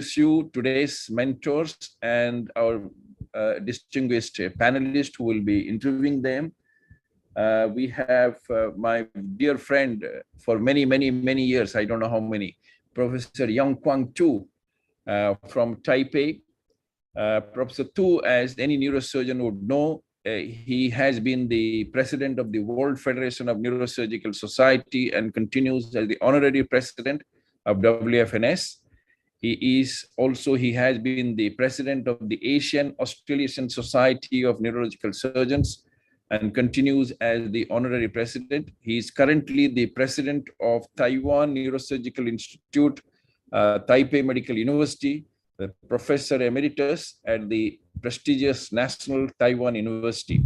introduce you today's mentors and our distinguished panelists who will be interviewing them. We have my dear friend for many years, I don't know how many, Professor Yang Kwang Tu from Taipei. Professor Tu, as any neurosurgeon would know, he has been the president of the World Federation of Neurosurgical Society and continues as the honorary president of WFNS. He has been the president of the Asian Australasian Society of Neurological Surgeons and continues as the honorary president. He is currently the president of Taiwan Neurosurgical Institute, Taipei Medical University, the professor emeritus at the prestigious National Taiwan University.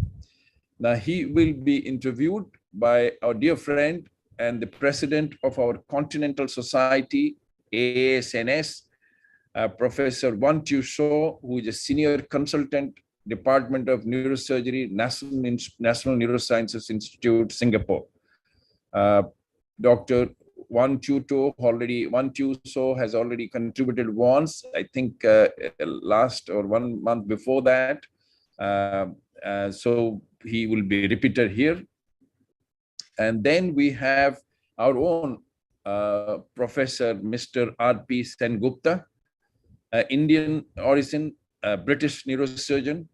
Now, he will be interviewed by our dear friend and the president of our Continental Society, AASNS, Professor Wan Tu So, who is a senior consultant, Department of Neurosurgery, National Neurosciences Institute, Singapore. Dr. Wan Tu So has already contributed once, I think last or 1 month before that. So he will be repeated here. And then we have our own Professor Mr. R.P. Sengupta, Indian origin, British neurosurgeon,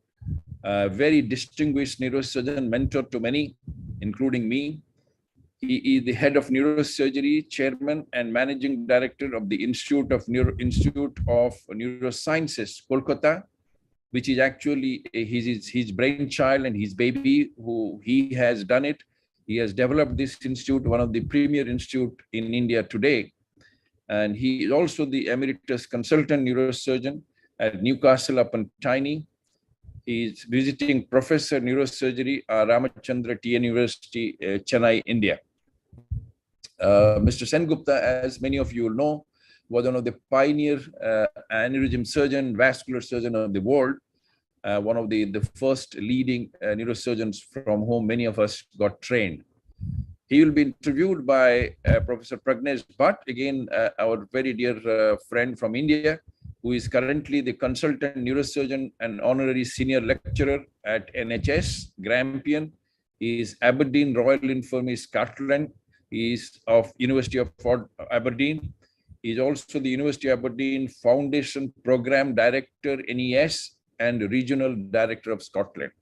very distinguished neurosurgeon, mentor to many, including me. He is the head of neurosurgery, chairman and managing director of the Institute of Neurosciences, Kolkata, which is actually his brainchild and his baby, who he has done it. He has developed this institute, one of the premier institutes in India today. And he is also the emeritus consultant neurosurgeon at Newcastle upon Tyne. He is visiting professor neurosurgery at Ramachandra TN University, Chennai, India. Mr. Sengupta, as many of you will know, was one of the pioneer aneurysm surgeon, vascular surgeon of the world, one of the first leading neurosurgeons from whom many of us got trained. He will be interviewed by Professor Pragnesh Bhatt, again, our very dear friend from India, who is currently the consultant neurosurgeon and honorary senior lecturer at NHS, Grampian. He is Aberdeen Royal Infirmary, Scotland. He is of University of Aberdeen. He is also the University of Aberdeen Foundation Program Director, NES, and Regional Director of Scotland.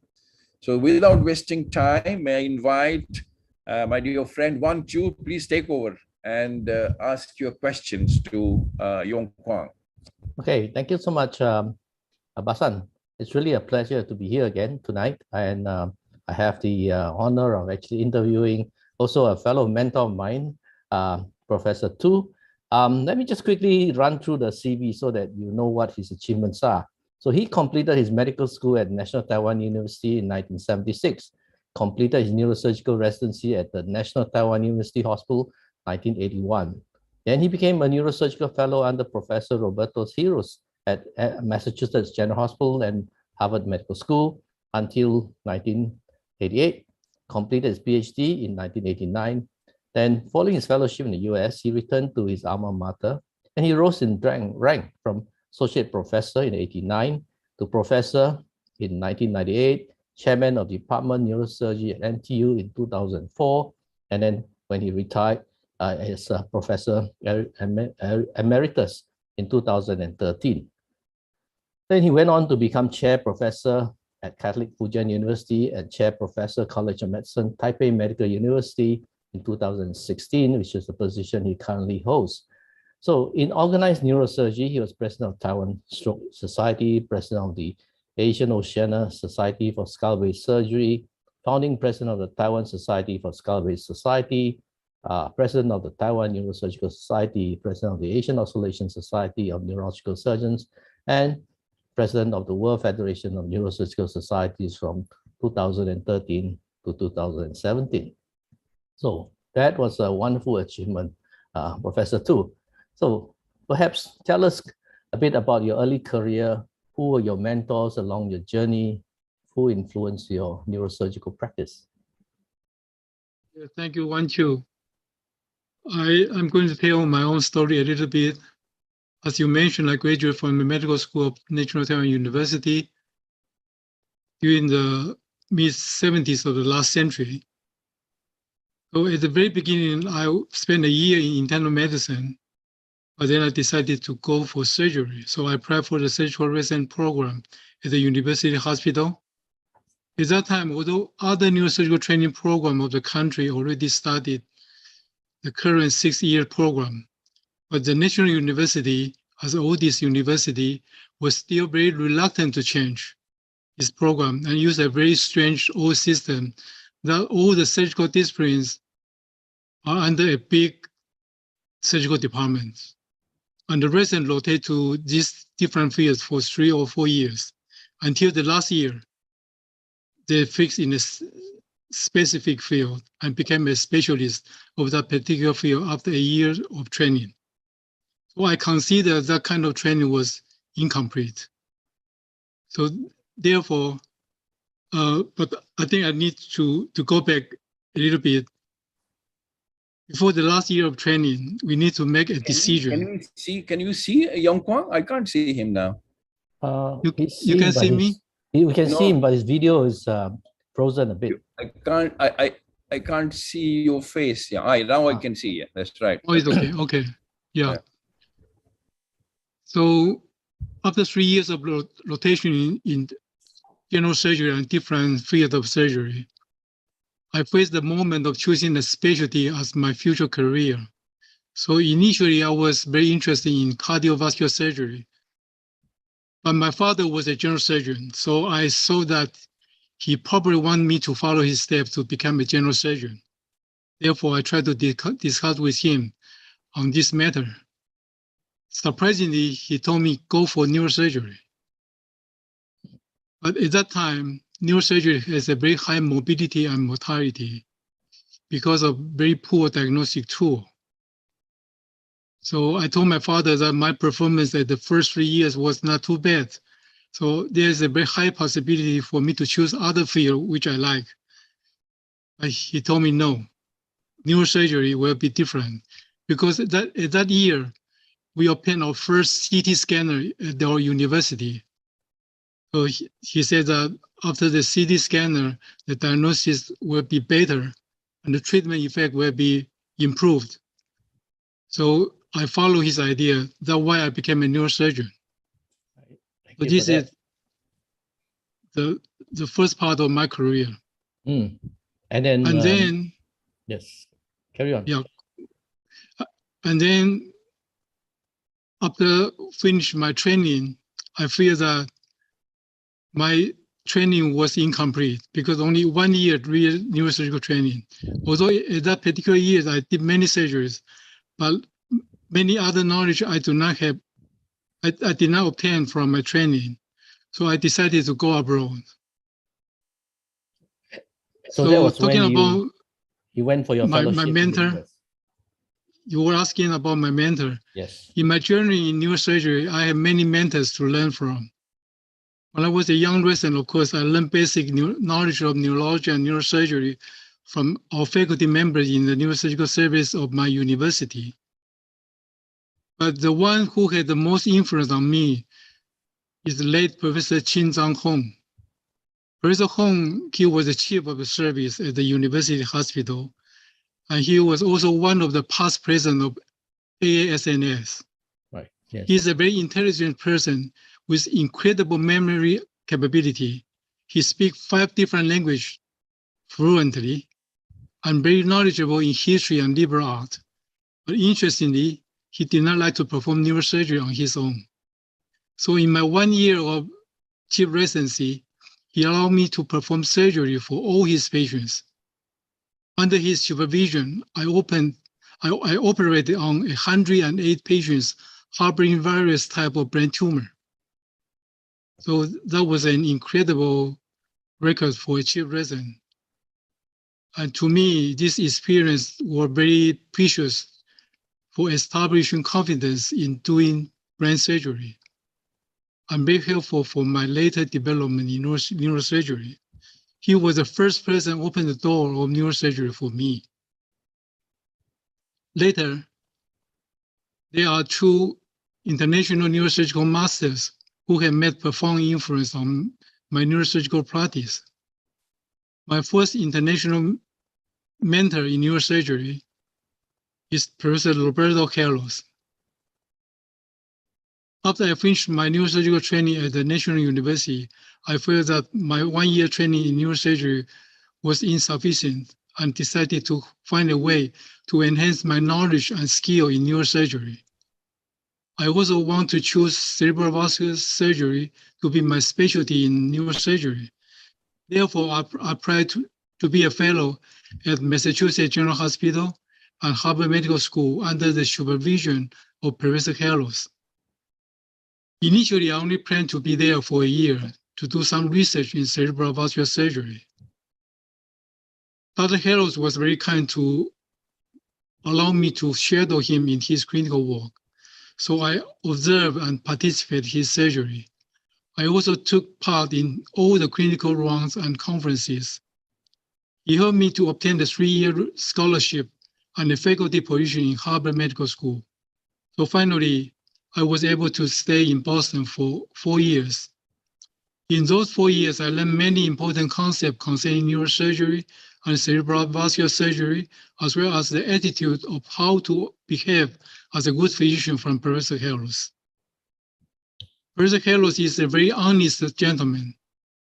So without wasting time, may I invite my dear friend Wan Tu, please take over and ask your questions to Yong Kwang. Okay, thank you so much, Basan. It's really a pleasure to be here again tonight. And I have the honor of actually interviewing also a fellow mentor of mine, Professor Tu. Let me just quickly run through the CV so that you know what his achievements are. So he completed his medical school at National Taiwan University in 1976, completed his neurosurgical residency at the National Taiwan University Hospital, 1981. Then he became a neurosurgical fellow under Professor Roberto Heros at Massachusetts General Hospital and Harvard Medical School until 1988, completed his PhD in 1989. Then following his fellowship in the US, he returned to his alma mater and he rose in rank from associate professor in 1989 to professor in 1998, chairman of the Department of Neurosurgery at NTU in 2004, and then when he retired as a professor emeritus in 2013. Then he went on to become chair professor at Catholic Fujian University and chair professor, College of Medicine, Taipei Medical University in 2016, which is the position he currently holds. So in organized neurosurgery, he was president of Taiwan Stroke Society, president of the Asian Oceania Society for Skull-Based Surgery, founding president of the Taiwan Society for Skull-Based Society, president of the Taiwan Neurosurgical Society, president of the Asian Australasian Society of Neurological Surgeons, and president of the World Federation of Neurosurgical Societies from 2013 to 2017. So that was a wonderful achievement, Professor Tu. So perhaps tell us a bit about your early career. Who were your mentors along your journey? Who influenced your neurosurgical practice? Yeah, thank you, Wan Tu. I'm going to tell my own story a little bit. As you mentioned, I graduated from the medical school of National Taiwan University during the mid-70s of the last century. So at the very beginning, I spent a year in internal medicine, but then I decided to go for surgery. So I applied for the surgical resident program at the university hospital. At that time, although other neurosurgical training program of the country already started the current 6-year program, but the National University, as the oldest university, was still very reluctant to change its program and use a very strange old system that all the surgical disciplines are under a big surgical department. And the residents rotate to these different fields for 3 or 4 years until the last year, they fixed in a specific field and became a specialist of that particular field after a year of training. So I consider that kind of training was incomplete. So therefore, but I think I need to go back a little bit. Before the last year of training, we need to make a decision. Can you see Yong Kwang? I can't see him now. You can see me? We can see him, but his video is frozen a bit. I can't see your face. Yeah, now I can see you. That's right. Oh, it's okay. Okay. Yeah. So after 3 years of rotation in general surgery and different fields of surgery, I faced the moment of choosing a specialty as my future career. So initially, I was very interested in cardiovascular surgery. But my father was a general surgeon, so I saw that he probably wanted me to follow his steps to become a general surgeon. Therefore, I tried to discuss with him on this matter. Surprisingly, he told me, go for neurosurgery. But at that time, neurosurgery has a very high morbidity and mortality because of very poor diagnostic tool. So I told my father that my performance at the first 3 years was not too bad. So there's a very high possibility for me to choose other field which I like. But he told me no, neurosurgery will be different because at that year, we obtained our first CT scanner at our university. So he said that after the CT scanner, the diagnosis will be better and the treatment effect will be improved. So I follow his idea. That's why I became a neurosurgeon. So this is the first part of my career. And then yes, carry on. Yeah. And then after finish my training, I feel that my training was incomplete because only 1 year real neurosurgical training. Although at that particular year, I did many surgeries, but many other knowledge I do not have, I did not obtain from my training. So I decided to go abroad. So that was talking when about you went for your fellowship. My mentor. You were asking about my mentor. Yes. In my journey in neurosurgery, I have many mentors to learn from. When I was a young resident, of course, I learned basic knowledge of neurology and neurosurgery from our faculty members in the neurosurgical service of my university. But the one who had the most influence on me is the late Professor Chin Zhang Hong. Professor Hong, he was the chief of the service at the university hospital, and he was also one of the past president of AASNS. Right. Yes. He's a very intelligent person with incredible memory capability. He speaks 5 different languages fluently and very knowledgeable in history and liberal art. But interestingly, he did not like to perform neurosurgery on his own. So in my 1 year of chief residency, he allowed me to perform surgery for all his patients. Under his supervision, I operated on 108 patients harboring various types of brain tumor. So that was an incredible record for a chief resident. And to me, this experience was very precious for establishing confidence in doing brain surgery. And very helpful for my later development in neurosurgery. He was the first person to open the door of neurosurgery for me. Later, there are 2 international neurosurgical masters who have made profound influence on my neurosurgical practice. My first international mentor in neurosurgery is Professor Roberto Carlos. After I finished my neurosurgical training at the National University, I felt that my one-year training in neurosurgery was insufficient and decided to find a way to enhance my knowledge and skill in neurosurgery. I also want to choose cerebral vascular surgery to be my specialty in neurosurgery. Therefore, I applied to be a fellow at Massachusetts General Hospital and Harvard Medical School under the supervision of Professor Carlos. Initially, I only planned to be there for a year to do some research in cerebral vascular surgery. Dr. Carlos was very kind to allow me to shadow him in his clinical work. So I observed and participated in his surgery. I also took part in all the clinical rounds and conferences. He helped me to obtain the 3-year scholarship and a faculty position in Harvard Medical School. So finally, I was able to stay in Boston for 4 years. In those 4 years, I learned many important concepts concerning neurosurgery and cerebral vascular surgery, as well as the attitude of how to behave as a good physician from Professor Carlos. Professor Carlos is a very honest gentleman.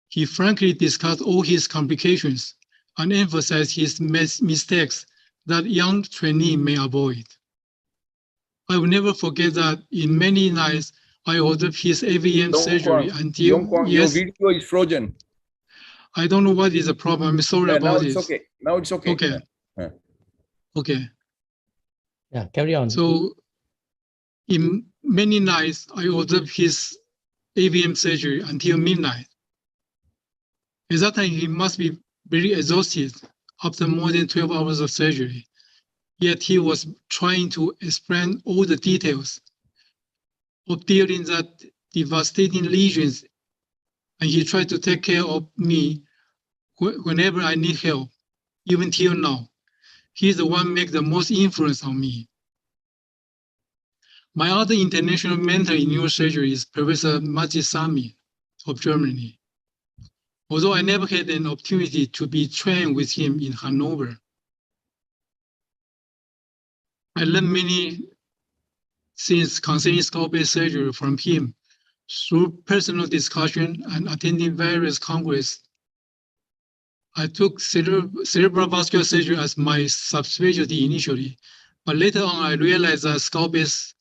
He frankly discussed all his complications and emphasized his mistakes that young trainee may avoid. I will never forget that in many nights, I ordered his AVM surgery until, yes, your video is frozen. I don't know what is the problem. I'm sorry about this. Now it's okay. Now it's okay. Okay. Yeah. Okay. Yeah, carry on. So in many nights, I ordered his AVM surgery until midnight. At that time, he must be very exhausted after more than 12 hours of surgery. Yet he was trying to explain all the details of dealing that devastating lesions, and he tried to take care of me whenever I need help, even till now. He's the one make the most influence on me. My other international mentor in neurosurgery is Professor Maji Sami of Germany. Although I never had an opportunity to be trained with him in Hanover, I learned many things concerning skull-base surgery from him through personal discussion and attending various congresses. I took cerebral vascular surgery as my subspecialty initially, but later on I realized that skull-base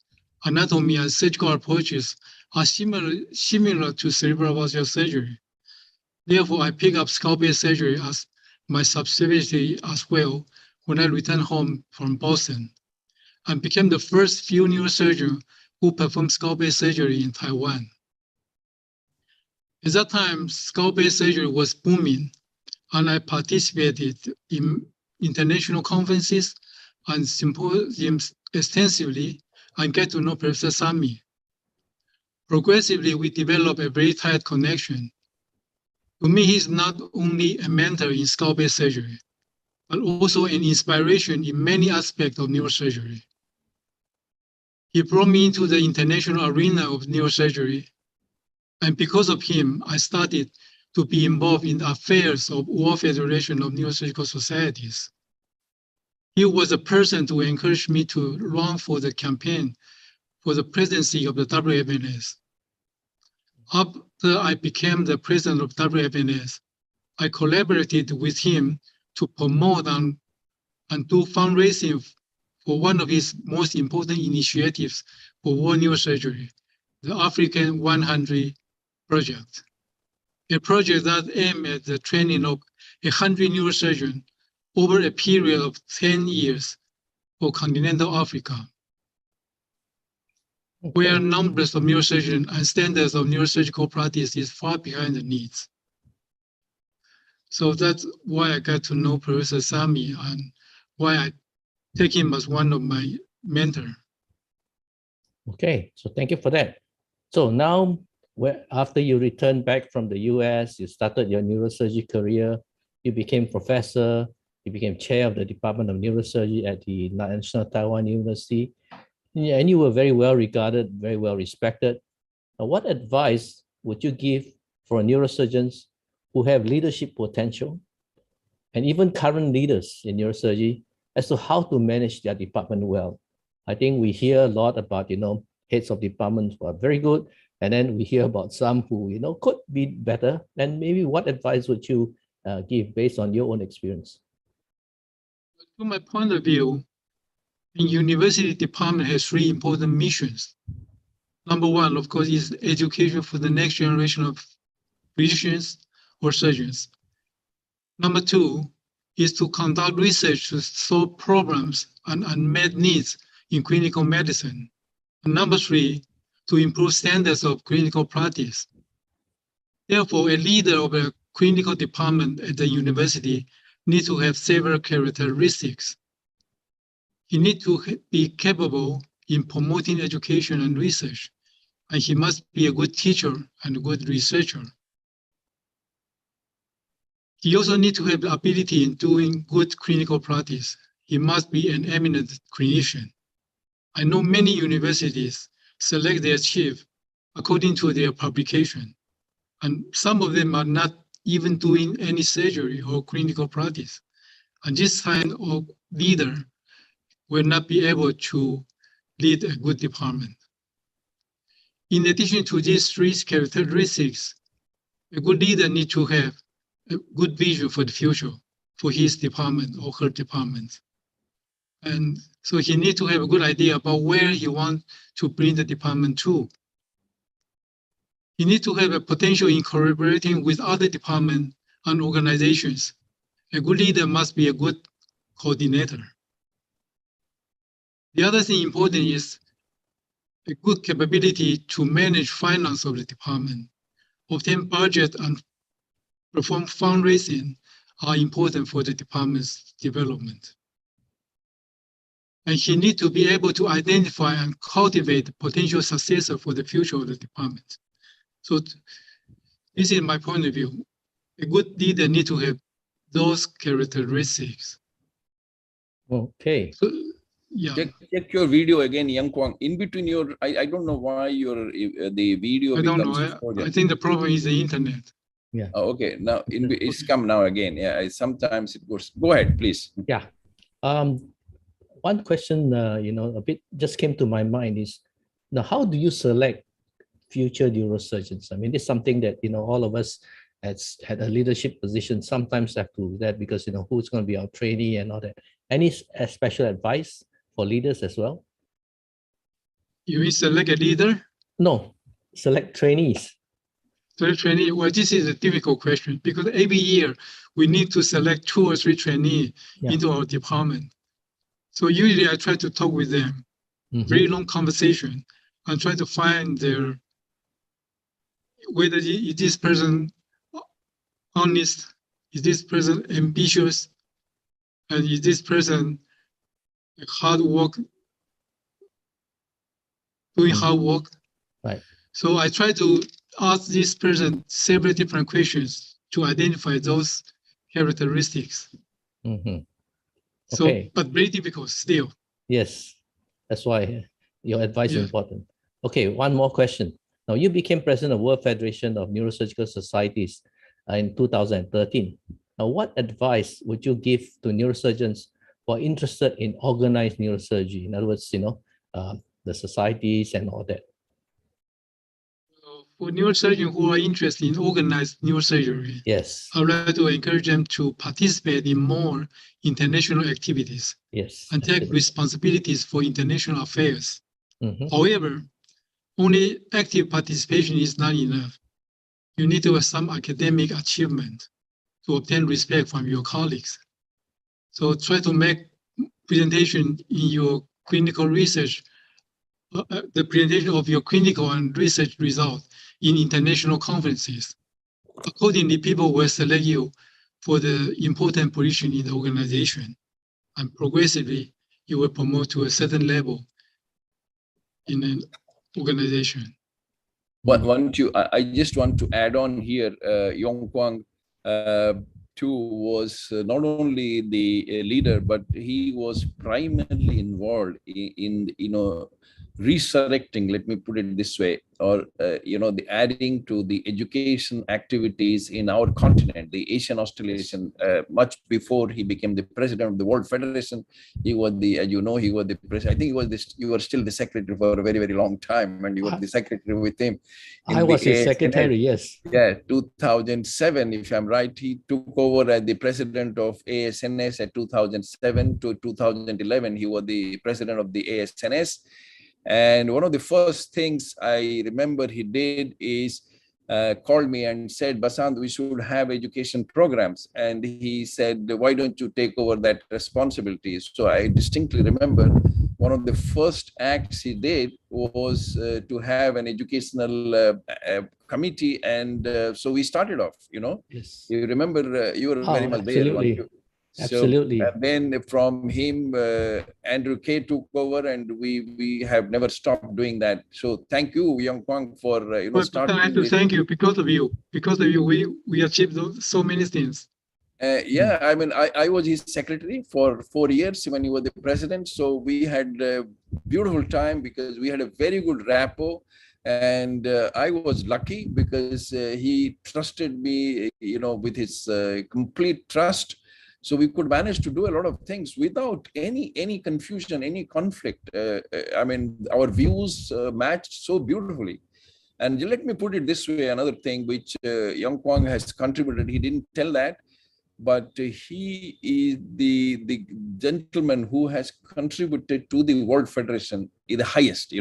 anatomy and surgical approaches are similar to cerebral vascular surgery. Therefore, I picked up skull-base surgery as my subspecialty as well when I returned home from Boston, and became the first few neurosurgeons who performed skull-base surgery in Taiwan. At that time, skull-base surgery was booming, and I participated in international conferences and symposiums extensively and get to know Professor Sami. Progressively, we developed a very tight connection. To me, he's not only a mentor in skull-base surgery, but also an inspiration in many aspects of neurosurgery. He brought me into the international arena of neurosurgery, and because of him, I started to be involved in the affairs of World Federation of Neurosurgical Societies. He was the person to encourage me to run for the campaign for the presidency of the WFNS. After I became the president of WFNS, I collaborated with him to promote and do fundraising for one of his most important initiatives for world neurosurgery, the African 100 project, a project that aimed at the training of 100 neurosurgeons over a period of 10 years for continental Africa, where numbers of neurosurgeons and standards of neurosurgical practice is far behind the needs. So that's why I got to know Professor Sami and why I take him as one of my mentors. Okay, so thank you for that. So now, after you returned back from the US, you started your neurosurgery career, you became professor, you became chair of the Department of Neurosurgery at the National Taiwan University. Yeah, and you were very well regarded, very well respected. What advice would you give for neurosurgeons who have leadership potential and even current leaders in neurosurgery as to how to manage their department well? I think we hear a lot about, heads of departments who are very good, and then we hear about some who, could be better. And maybe what advice would you give based on your own experience? From my point of view, the university department has three important missions. Number one, of course, is education for the next generation of physicians or surgeons. Number two is to conduct research to solve problems and unmet needs in clinical medicine. And number three, to improve standards of clinical practice. Therefore, a leader of a clinical department at the university needs to have several characteristics. He needs to be capable in promoting education and research, and he must be a good teacher and a good researcher. He also needs to have the ability in doing good clinical practice. He must be an eminent clinician. I know many universities select their chief according to their publication, and some of them are not even doing any surgery or clinical practice. And this kind of leader will not be able to lead a good department. In addition to these three characteristics, a good leader needs to have a good vision for the future for his department or her department. And so he needs to have a good idea about where he wants to bring the department to. He needs to have a potential in collaborating with other departments and organizations. A good leader must be a good coordinator. The other thing important is a good capability to manage finance of the department, obtain budget, and perform fundraising are important for the department's development. And he needs to be able to identify and cultivate potential successor for the future of the department. So this is my point of view. A good leader needs to have those characteristics. Okay. So, yeah. Check your video again, Yang Kwang. In between your, I don't know why your the video I don't becomes. know. I think the problem is the internet. Yeah. Oh, okay. Now it's come now again. Yeah. Sometimes it goes. Go ahead, please. Yeah. One question, a bit just came to my mind is, now how do you select future neurosurgeons? I mean, it's something that, all of us has had a leadership position sometimes have to do that because, who's going to be our trainee and all that. Any special advice for leaders as well? You mean select a leader? No, select trainees. Select trainee. Well, this is a difficult question because every year we need to select 2 or 3 trainees into our department. So usually I try to talk with them, very long conversation, and try to find their, whether is this person honest, is this person ambitious, and is this person hard work, doing hard work. Right. So I try to ask this person several different questions to identify those characteristics. So, Okay. but very difficult still. Yes, that's why your advice is important. Okay, one more question. Now, you became president of World Federation of Neurosurgical Societies in 2013. Now, what advice would you give to neurosurgeons who are interested in organized neurosurgery? In other words, the societies and all that. For neurosurgeons who are interested in organized neurosurgery, yes, I would like to encourage them to participate in more international activities. Yes, and take responsibilities for international affairs. Mm-hmm. However, only active participation is not enough. You need to have some academic achievement to obtain respect from your colleagues. So try to make presentation in your clinical research, the presentation of your clinical and research results in international conferences. Accordingly, people will select you for the important position in the organization, and progressively you will promote to a certain level in an organization. I just want to add on here, Yong Kwang. too was not only the leader, but he was primarily involved in resurrecting, let me put it this way, or the adding to the education activities in our continent, the Asian Australasian, much before he became the president of the World Federation. He was the, as you know, he was the president. I think he was this. You were still the secretary for a very, very long time, and you were the secretary with him. I was his secretary, yes. Yeah, 2007, if I'm right, he took over as the president of ASNS at 2007 to 2011. He was the president of the ASNS. And one of the first things I remember he did is called me and said, Basant, we should have education programs. And he said, why don't you take over that responsibility? So I distinctly remember one of the first acts he did was to have an educational committee. And so we started off, Yes. You remember, you were very much absolutely. there. Absolutely. So, then from him, Andrew K took over, and we have never stopped doing that. So thank you, Young Kwang, for starting. I have to thank you because of you. Because of you, we achieved so many things. Yeah, I mean, I was his secretary for 4 years when he was the president. So we had a beautiful time because we had a very good rapport. And I was lucky because he trusted me, with his complete trust. So we could manage to do a lot of things without any confusion, any conflict. I mean, our views matched so beautifully. And let me put it this way, another thing which Young Kwang has contributed, he didn't tell that, but he is the gentleman who has contributed to the World Federation the highest,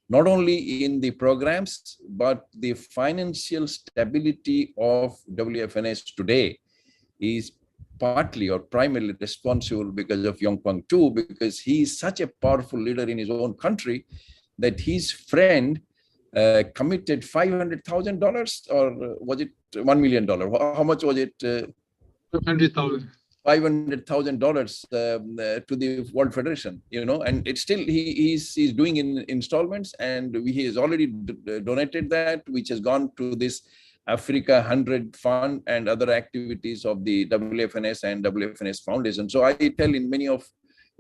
not only in the programs, but the financial stability of WFNS today is partly or primarily responsible because of Young Kwang too, because he is such a powerful leader in his own country that his friend committed $500,000, or was it $1 million? How much was it? $500,000. $500,000 to the World Federation, and it's still he's doing in installments, and he has already donated that, which has gone to this Africa 100 Fund and other activities of the WFNS and WFNS Foundation. So I tell in many of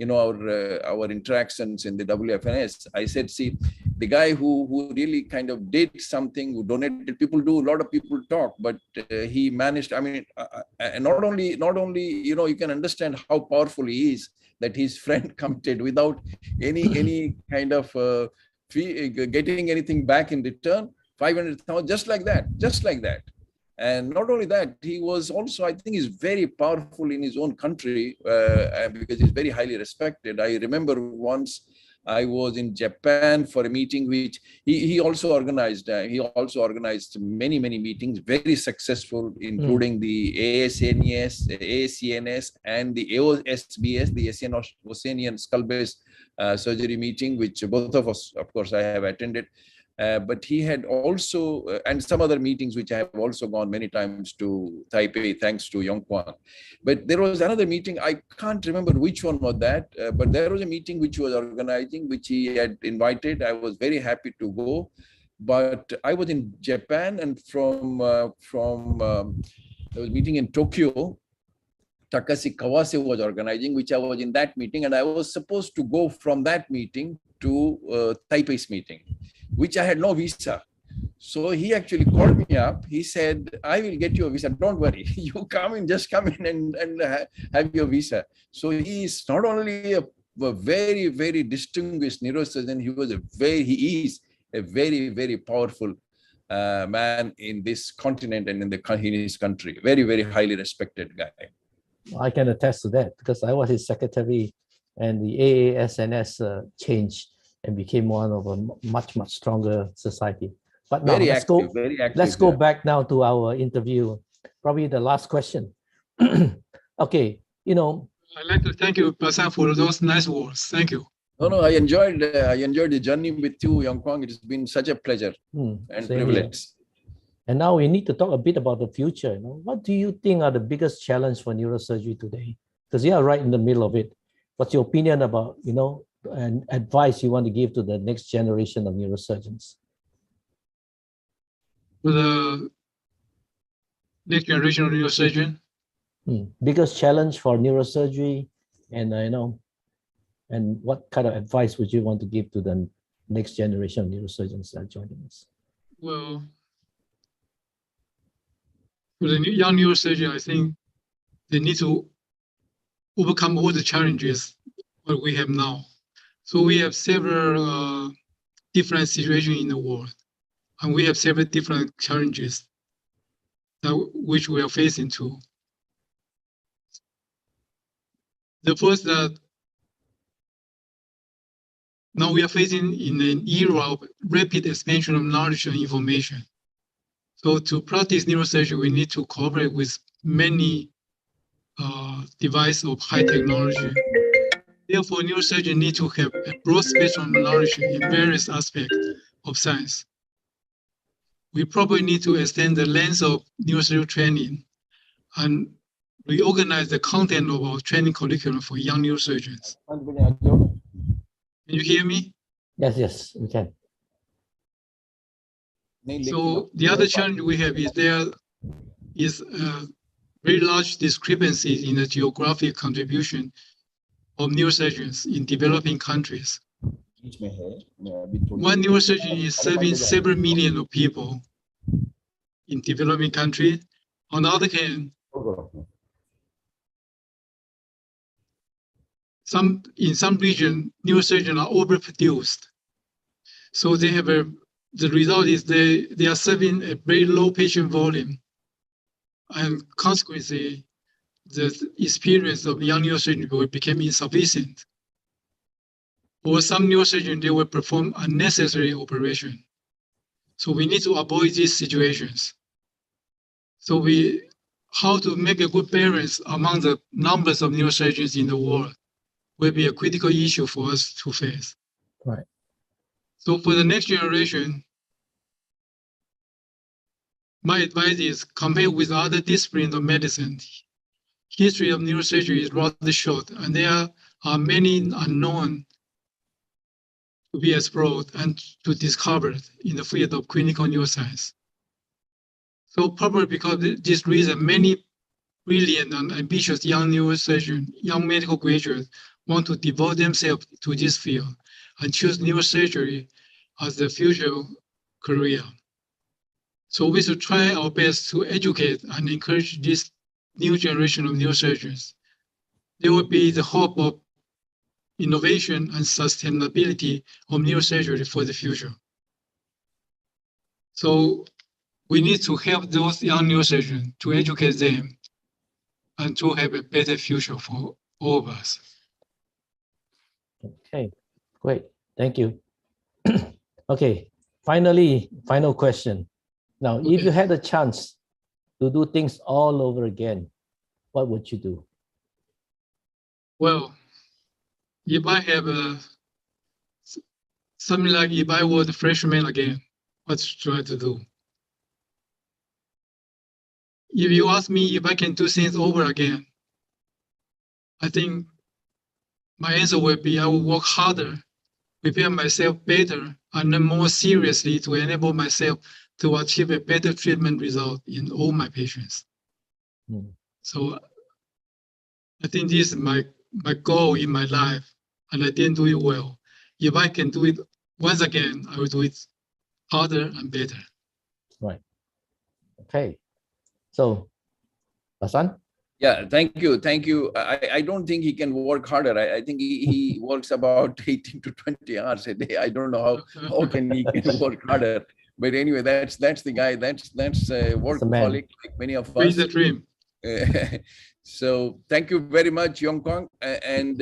our interactions in the WFNS, I said, see, the guy who really kind of did something, who donated, a lot of people talk, but he managed. I mean, not only you can understand how powerful he is, that his friend committed without any kind of getting anything back in return. 500,000, just like that. And not only that, he was also, I think, he's very powerful in his own country because he's very highly respected. I remember once I was in Japan for a meeting which he also organized. He also organized many meetings, very successful, including the ASNS, ASCNS, and the AOSBS, the Asian Oceanian Skull-Based Surgery meeting, which both of us, of course, I have attended. But he had also, and some other meetings which I have also gone many times to Taipei, thanks to Young Kwang. But there was another meeting, I can't remember which one was that, but there was a meeting which he was organizing, which he had invited. I was very happy to go. But I was in Japan, and there was a meeting in Tokyo. Takashi Kawase was organizing, which I was in that meeting, and I was supposed to go from that meeting to Taipei's meeting, which I had no visa. So he actually called me up. He said, I will get you a visa. Don't worry. You come in, just come in and have your visa. So he is not only a very, very distinguished neurosurgeon, he is a very, very powerful man in this continent and in his country. Very, very highly respected guy. I can attest to that because I was his secretary, and the AASNS changed and became one of a much stronger society. But now let's go back now to our interview. Probably the last question. Okay, I'd like to thank you, Basant, for those nice words. Thank you. No, I enjoyed the journey with you, Young Kwang. It has been such a pleasure and privilege. Here. And now we need to talk a bit about the future. What do you think are the biggest challenge for neurosurgery today? Because you are right in the middle of it. What's your opinion about, and advice you want to give to the next generation of neurosurgeons? For the next generation of neurosurgeon, Biggest challenge for neurosurgery, and and what kind of advice would you want to give to the next generation of neurosurgeons that are joining us? Well, for the young neurosurgeon, I think they need to overcome all the challenges that we have now. So we have several different situations in the world, and we have several different challenges which we are facing too. The first that now we are facing in an era of rapid expansion of knowledge and information. So to practice neurosurgery, we need to cooperate with many devices of high technology. Therefore, neurosurgeons need to have a broad spectrum of knowledge in various aspects of science. We probably need to extend the length of neurosurgery training and reorganize the content of our training curriculum for young neurosurgeons. Can you hear me? Yes, we can. So the other challenge we have is there is a very large discrepancy in the geographic contribution of neurosurgeons in developing countries. One neurosurgeon is serving several million of people in developing countries. On the other hand, in some regions, neurosurgeons are overproduced. So they have the result is they are serving a very low patient volume, and consequently, the experience of young neurosurgeons will become insufficient. For some neurosurgeons, they will perform unnecessary operation. So we need to avoid these situations. So how to make a good balance among the numbers of neurosurgeons in the world will be a critical issue for us to face. Right. So for the next generation, my advice is compared with other disciplines of medicine, history of neurosurgery is rather short, and there are many unknown to be explored and to discover in the field of clinical neuroscience. So probably because of this reason, many brilliant and ambitious young neurosurgeons, young medical graduates want to devote themselves to this field and choose neurosurgery as their future career. So we should try our best to educate and encourage this new generation of neurosurgeons. There will be the hope of innovation and sustainability of neurosurgery for the future. So we need to help those young neurosurgeons to educate them and to have a better future for all of us. Okay, great. Thank you. Okay, final question. Now, if you had a chance to do things all over again, what would you do? Well, if I have something like if I were the freshman again, what should I do? If you ask me if I can do things over again, I think my answer would be I will work harder, prepare myself better, and then more seriously to enable myself to achieve a better treatment result in all my patients. So I think this is my goal in my life, and I didn't do it well. If I can do it once again, I will do it harder and better. Right. Okay. So, Hasan? Yeah, thank you. I don't think he can work harder. I think he works about 18 to 20 hours a day. I don't know how can he work harder. But anyway, that's the guy. That's a workaholic like many of us. He's the dream. So thank you very much, Yong Kwang. And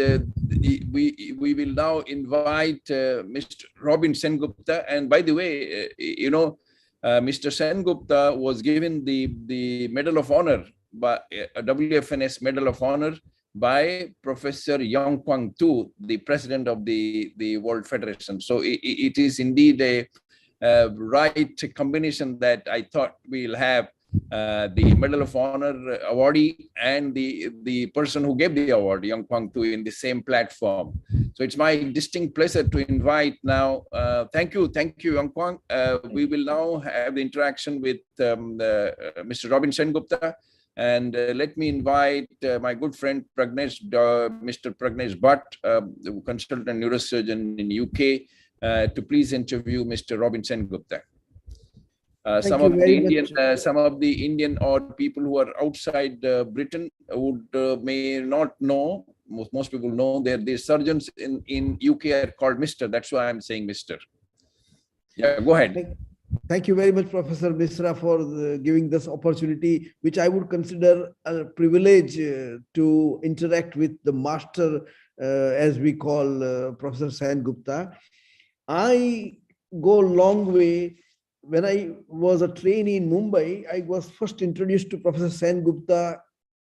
we will now invite Mr. Robin Sengupta. And by the way, Mr. Sengupta was given the Medal of Honor, by a WFNS Medal of Honor by Professor Yong Kwang Tu, the president of the World Federation. So it is indeed a right combination that I thought we'll have the Medal of Honor awardee and the person who gave the award, Yong Kwang Tu, in the same platform. So it's my distinct pleasure to invite now. Thank you, Yong Kwang. We will now have the interaction with Mr. Robin Sengupta. And let me invite my good friend Mr. Pragnesh Bhatt, consultant neurosurgeon in UK, to please interview Mr. Robin Sengupta. Some of the Indian or people who are outside Britain would may not know. Most people know the surgeons in UK are called Mr. That's why I'm saying Mr. Yeah, go ahead. Thank you very much, Professor Misra, for giving this opportunity, which I would consider a privilege to interact with the master, as we call Professor Sengupta. I go a long way. When I was a trainee in Mumbai, I was first introduced to Professor Sengupta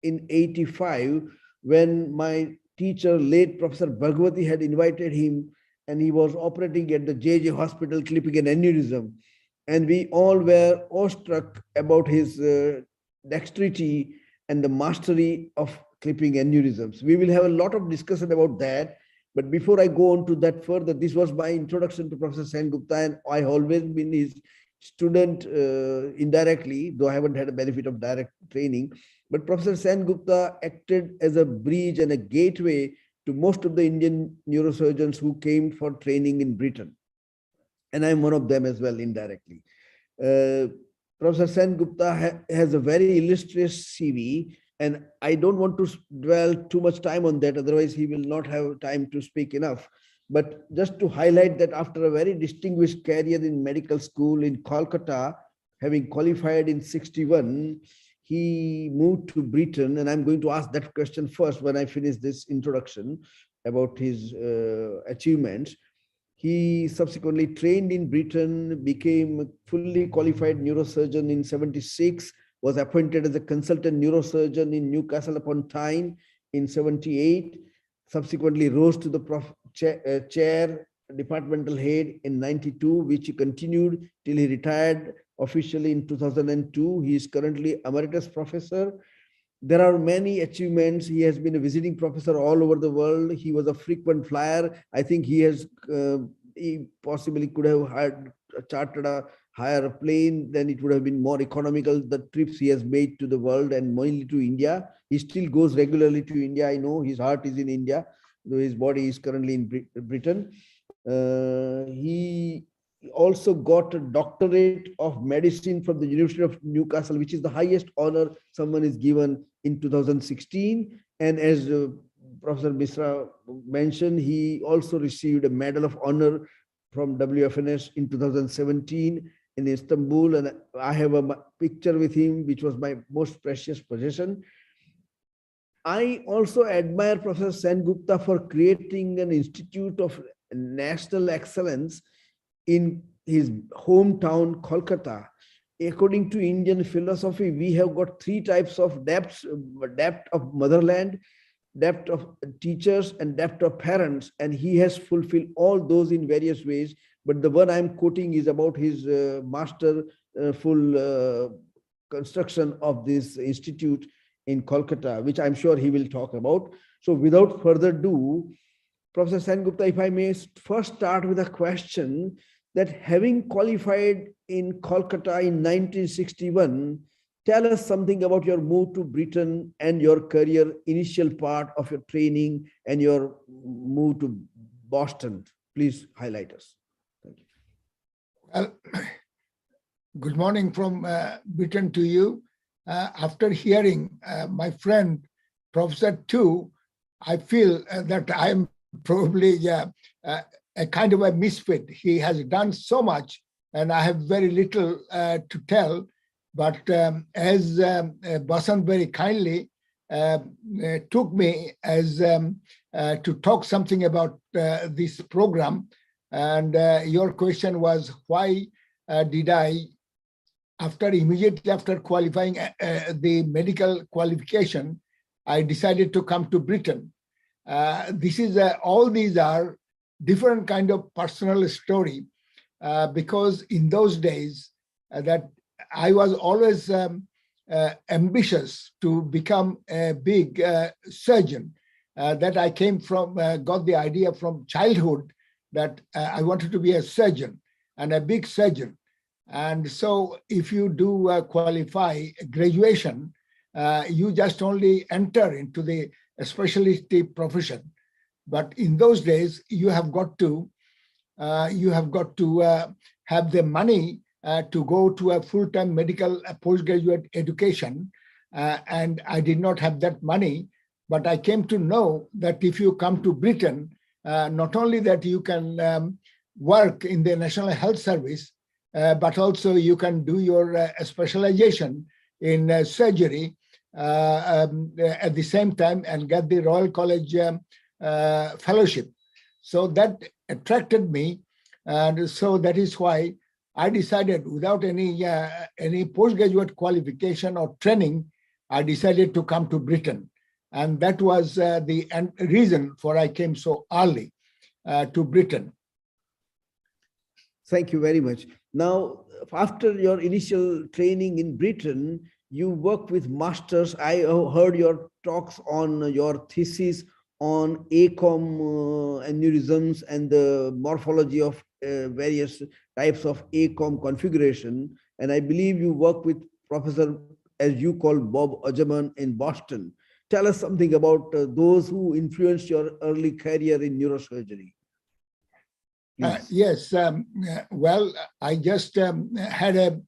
in '85, when my teacher, late Professor Bhagwati, had invited him, and he was operating at the JJ hospital, clipping an aneurysm. And we all were awestruck about his dexterity and the mastery of clipping aneurysms. We will have a lot of discussion about that. But before I go on to that further, this was my introduction to Professor Sengupta, and I always been his student indirectly, though I haven't had a benefit of direct training. But Professor Sengupta acted as a bridge and a gateway to most of the Indian neurosurgeons who came for training in Britain. And I'm one of them as well, indirectly. Professor Sengupta has a very illustrious CV, and I don't want to dwell too much time on that, otherwise he will not have time to speak enough. But just to highlight that after a very distinguished career in medical school in Kolkata, having qualified in '61, he moved to Britain, and I'm going to ask that question first when I finish this introduction about his achievements. He subsequently trained in Britain, became a fully qualified neurosurgeon in '76, was appointed as a consultant neurosurgeon in Newcastle upon Tyne in '78, subsequently rose to the chair, departmental head in '92, which he continued till he retired officially in 2002. He is currently emeritus professor. There are many achievements. He has been a visiting professor all over the world. He was a frequent flyer. I think he has, he possibly could have chartered a higher plane, then it would have been more economical, the trips he has made to the world, and mainly to India. He still goes regularly to India. I know his heart is in India, though his body is currently in Britain. He also got a doctorate of medicine from the University of Newcastle, which is the highest honor someone is given in 2016. And as Professor Misra mentioned, he also received a Medal of Honor from WFNS in 2017 in Istanbul. And I have a picture with him, which was my most precious possession. I also admire Professor Sengupta for creating an institute of national excellence in his hometown, Kolkata. According to Indian philosophy, we have got three types of depths: depth of motherland, depth of teachers, and depth of parents. And he has fulfilled all those in various ways. But the one I'm quoting is about his full construction of this institute in Kolkata, which I'm sure he will talk about. So without further ado, Professor Sengupta, if I may first start with a question, that having qualified in Kolkata in 1961, tell us something about your move to Britain and your career, initial part of your training and your move to Boston. Please highlight us. Thank you. Well, good morning from Britain to you. After hearing my friend, Professor Tu, I feel that I'm probably a kind of a misfit. He has done so much, and I have very little to tell. But as Basant very kindly took me as to talk something about this program, and your question was, why did I, immediately after qualifying the medical qualification, I decided to come to Britain. This is all these are different kind of personal story, because in those days that I was always ambitious to become a big surgeon. That I came from, got the idea from childhood that I wanted to be a surgeon and a big surgeon. And so if you do qualify graduation, you just only enter into the specialist profession. But in those days, you have got to have the money to go to a full-time medical postgraduate education. And I did not have that money, but I came to know that if you come to Britain, not only that you can work in the National Health Service, but also you can do your specialization in surgery at the same time and get the Royal College fellowship. So that attracted me, and so that is why I decided, without any postgraduate qualification or training, I decided to come to Britain, and that was the reason for I came so early to Britain. Thank you very much. Now, after your initial training in Britain, you worked with masters. I heard your talks on your thesis on ACOM aneurysms and the morphology of various types of ACOM configuration. And I believe you work with Professor, as you call, Bob Ogerman in Boston. Tell us something about those who influenced your early career in neurosurgery. Yes, well, I just had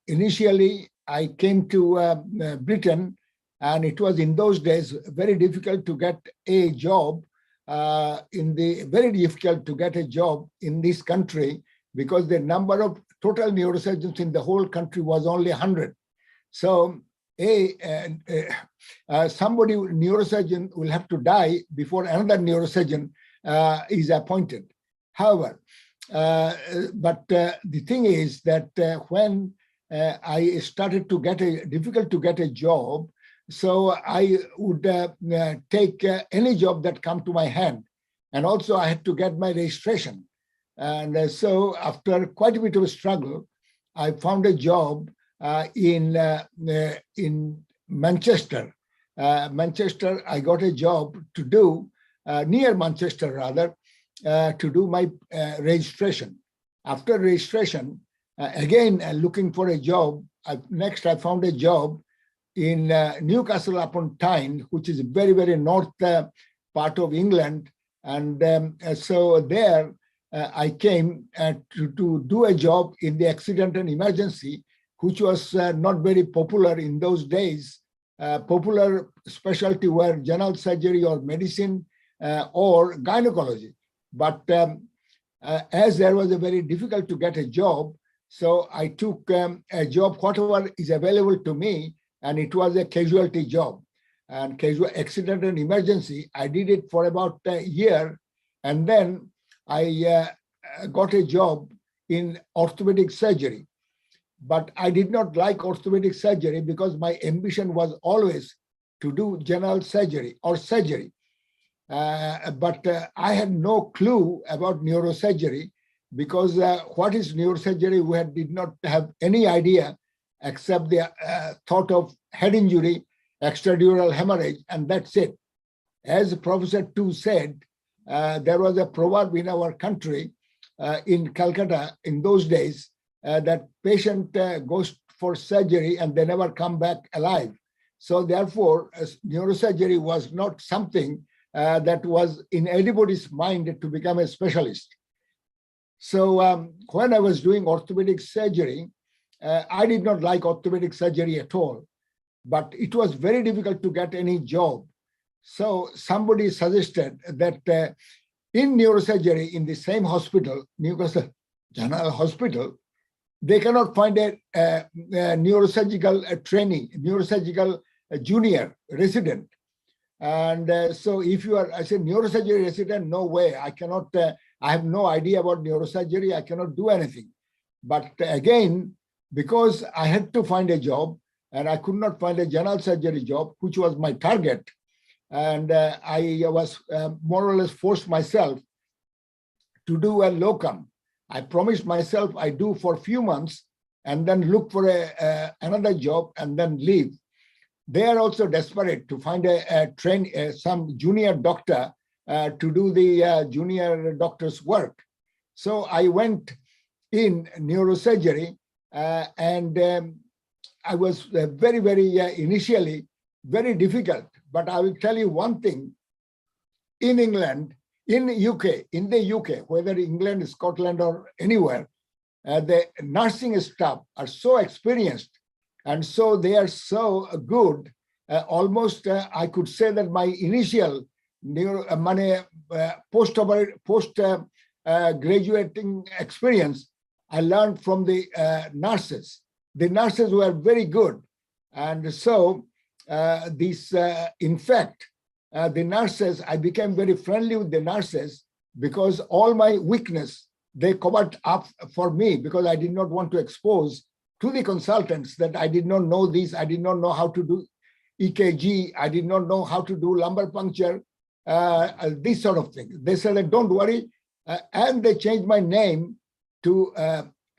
initially I came to Britain, and it was in those days very difficult to get a job very difficult to get a job in this country, because the number of total neurosurgeons in the whole country was only 100. So somebody, neurosurgeon, will have to die before another neurosurgeon is appointed. However, but the thing is that when I started to get difficult to get a job, so I would take any job that come to my hand, and also I had to get my registration. And so after quite a bit of a struggle, I found a job in Manchester. Manchester, I got a job to do near Manchester rather, to do my registration. After registration, again looking for a job, next I found a job in Newcastle upon Tyne, which is very, very north part of England. And so there I came to do a job in the accident and emergency, which was not very popular in those days. Popular specialty were general surgery or medicine or gynecology. But as there was a very difficult to get a job, so I took a job, whatever is available to me, and it was a casualty job. And casual accident and emergency, I did it for about a year, and then I got a job in orthopedic surgery. But I did not like orthopedic surgery because my ambition was always to do general surgery or surgery. But I had no clue about neurosurgery, because what is neurosurgery, we did not have any idea except the thought of head injury, extradural hemorrhage, and that's it. As Professor Tu said, there was a proverb in our country, in Calcutta in those days, that patient goes for surgery and they never come back alive. So therefore, neurosurgery was not something that was in anybody's mind to become a specialist. So when I was doing orthopedic surgery, I did not like orthopedic surgery at all, but it was very difficult to get any job. So somebody suggested that in neurosurgery, in the same hospital, Newcastle General Hospital, they cannot find a neurosurgical trainee, neurosurgical junior resident. And so if you are, I said, neurosurgery resident, no way, I cannot, I have no idea about neurosurgery, I cannot do anything. But again, because I had to find a job and I could not find a general surgery job, which was my target, and I was more or less forced myself to do a locum. I promised myself I do for a few months and then look for another job and then leave. They are also desperate to find some junior doctor to do the junior doctor's work. So I went in neurosurgery and I was very, initially very difficult. But I will tell you one thing. In England, in the UK, whether England, Scotland, or anywhere, the nursing staff are so experienced, and so they are so good. Almost, I could say that my initial post-graduating experience, I learned from the nurses. The nurses were very good, and so in fact, the nurses, I became very friendly with the nurses because all my weakness, they covered up for me, because I did not want to expose to the consultants that I did not know this, I did not know how to do EKG, I did not know how to do lumbar puncture, this sort of thing. They said that don't worry, and they changed my name to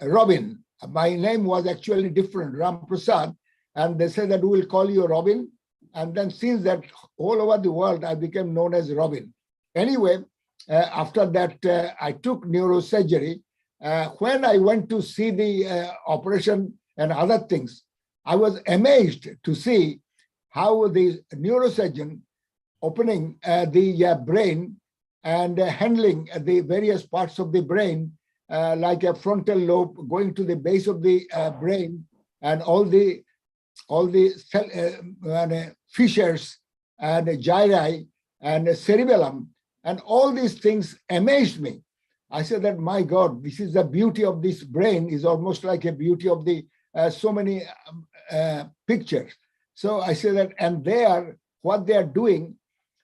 Robin. My name was actually different, Ram Prasad, and they said that we will call you Robin. And then since that, all over the world, I became known as Robin. Anyway, after that, I took neurosurgery. When I went to see the operation and other things, I was amazed to see how the neurosurgeon opening the brain and handling the various parts of the brain, like a frontal lobe, going to the base of the brain, and all the fissures and gyri and cerebellum, and all these things amazed me. I said that, my God, this is the beauty of this brain, is almost like a beauty of the so many pictures. So I said that, and what they are doing,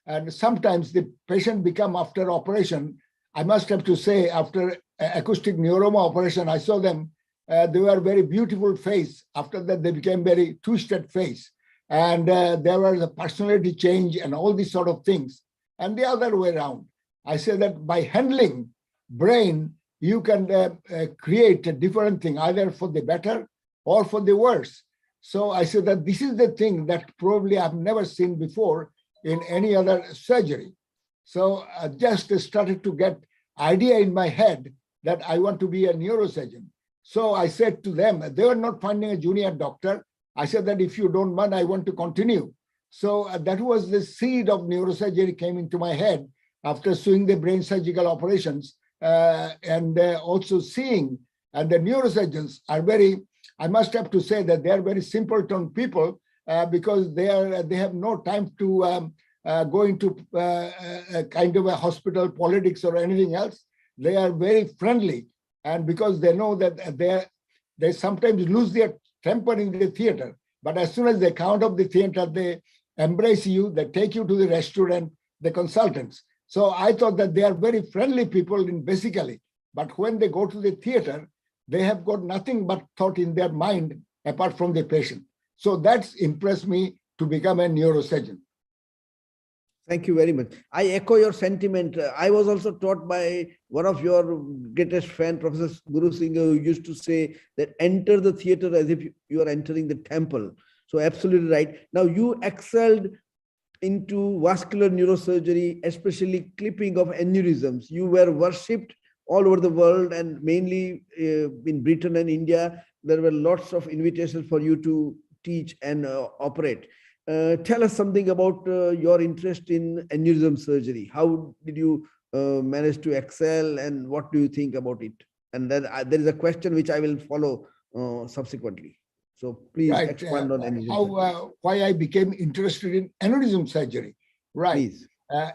and sometimes the patient become, after operation, I must have to say, after acoustic neuroma operation, I saw them, they were very beautiful face. After that, they became very twisted face. And there was a personality change and all these sort of things. And the other way around, I say that by handling brain, you can create a different thing, either for the better or for the worse. So I said that this is the thing that probably I've never seen before in any other surgery. So I just started to get idea in my head that I want to be a neurosurgeon. So I said to them, they were not finding a junior doctor. I said that if you don't mind, I want to continue. So that was the seed of neurosurgery came into my head after seeing the brain surgical operations and also seeing, and the neurosurgeons are very, I must have to say that they are very simpleton people because they have no time to go into kind of a hospital politics or anything else. They are very friendly, and because they know that they sometimes lose their temper in the theater, but as soon as they come out of the theater, they embrace you, they take you to the restaurant, the consultants. So I thought that they are very friendly people basically, but when they go to the theater, they have got nothing but thought in their mind apart from the patient. So that's impressed me to become a neurosurgeon. Thank you very much. I echo your sentiment. I was also taught by one of your greatest friends, Professor Guru Singh, who used to say that enter the theater as if you are entering the temple. So absolutely right. Now you excelled into vascular neurosurgery, especially clipping of aneurysms. You were worshipped all over the world, and mainly in Britain and India. There were lots of invitations for you to teach and operate. Tell us something about your interest in aneurysm surgery. How did you manage to excel, and what do you think about it? And then there is a question which I will follow subsequently. So please expand on aneurysm. Why I became interested in aneurysm surgery. Right. Please.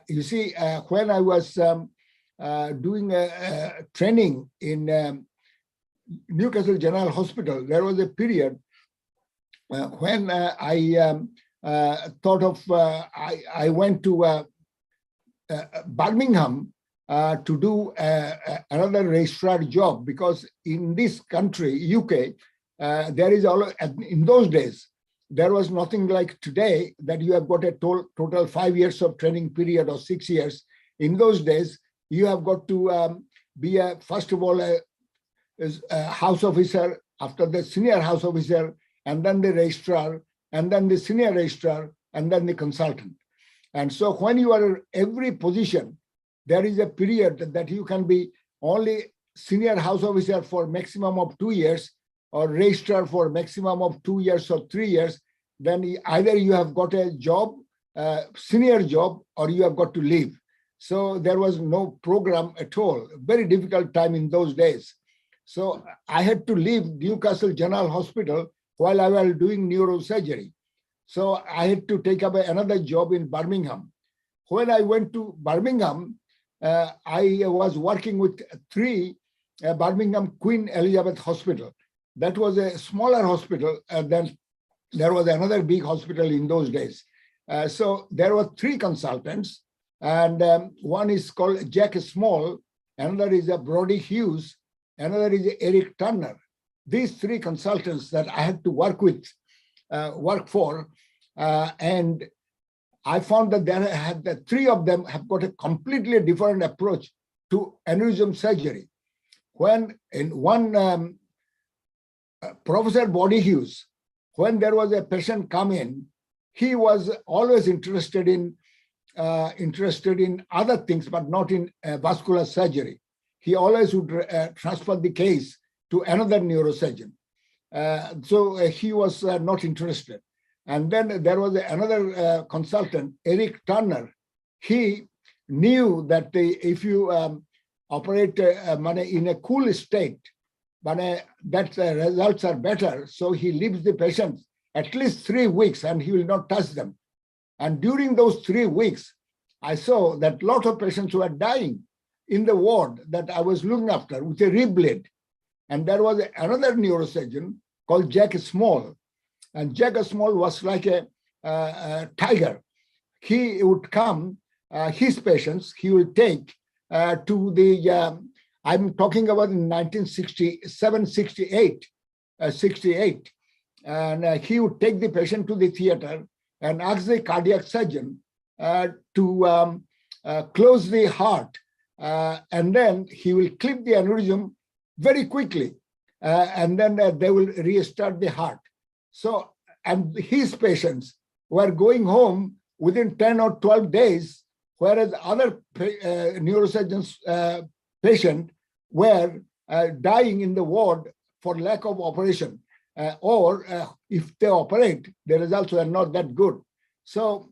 You see, when I was doing a training in Newcastle General Hospital, there was a period when I thought of, I went to Birmingham to do another registrar job, because in this country, UK, there is in those days, there was nothing like today that you have got a total 5 years of training period or 6 years. In those days, you have got to be first of all a house officer, after the senior house officer, and then the registrar, and then the senior registrar, and then the consultant. And so when you are every position, there is a period that you can be only senior house officer for maximum of 2 years, or register for maximum of 2 years or 3 years, then either you have got a job, senior job, or you have got to leave. So there was no program at all. Very difficult time in those days. So I had to leave Newcastle General Hospital while I was doing neurosurgery. So I had to take up another job in Birmingham. When I went to Birmingham, I was working with 3 Birmingham Queen Elizabeth Hospital. That was a smaller hospital, and then there was another big hospital in those days. So there were 3 consultants, and one is called Jack Small, another is Brodie Hughes, another is Eric Turner. These 3 consultants that I had to work for, and I found that the 3 of them have got a completely different approach to aneurysm surgery. When in one, Professor Brodie Hughes, when there was a patient come in, he was always interested in other things, but not in vascular surgery. He always would transfer the case to another neurosurgeon. So he was not interested. And then there was another consultant, Eric Turner. He knew that if you operate in a cool state, but that results are better. So he leaves the patients at least 3 weeks and he will not touch them. And during those 3 weeks, I saw that a lot of patients were dying in the ward that I was looking after with a rib bleed. And there was another neurosurgeon called Jack Small. And Jack Small was like a tiger. He would come, his patients, he would take to the, I'm talking about in 1967, 68. And he would take the patient to the theater and ask the cardiac surgeon to close the heart. And then he will clip the aneurysm very quickly. And then they will restart the heart. So, and his patients were going home within 10 or 12 days, whereas other neurosurgeons patient were dying in the ward for lack of operation, or if they operate, the results were not that good. So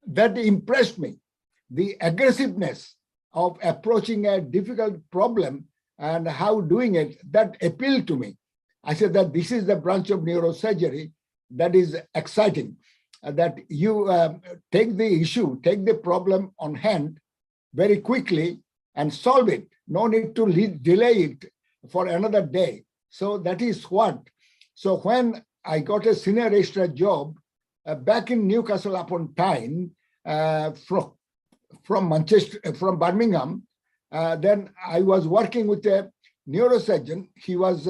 that impressed me, the aggressiveness of approaching a difficult problem and how doing it, that appealed to me. I said that this is the branch of neurosurgery that is exciting, that you take the issue, take the problem on hand very quickly and solve it. No need to delay it for another day. So that is what. So when I got a senior registrar job back in Newcastle upon Tyne from Birmingham, then I was working with a neurosurgeon. He was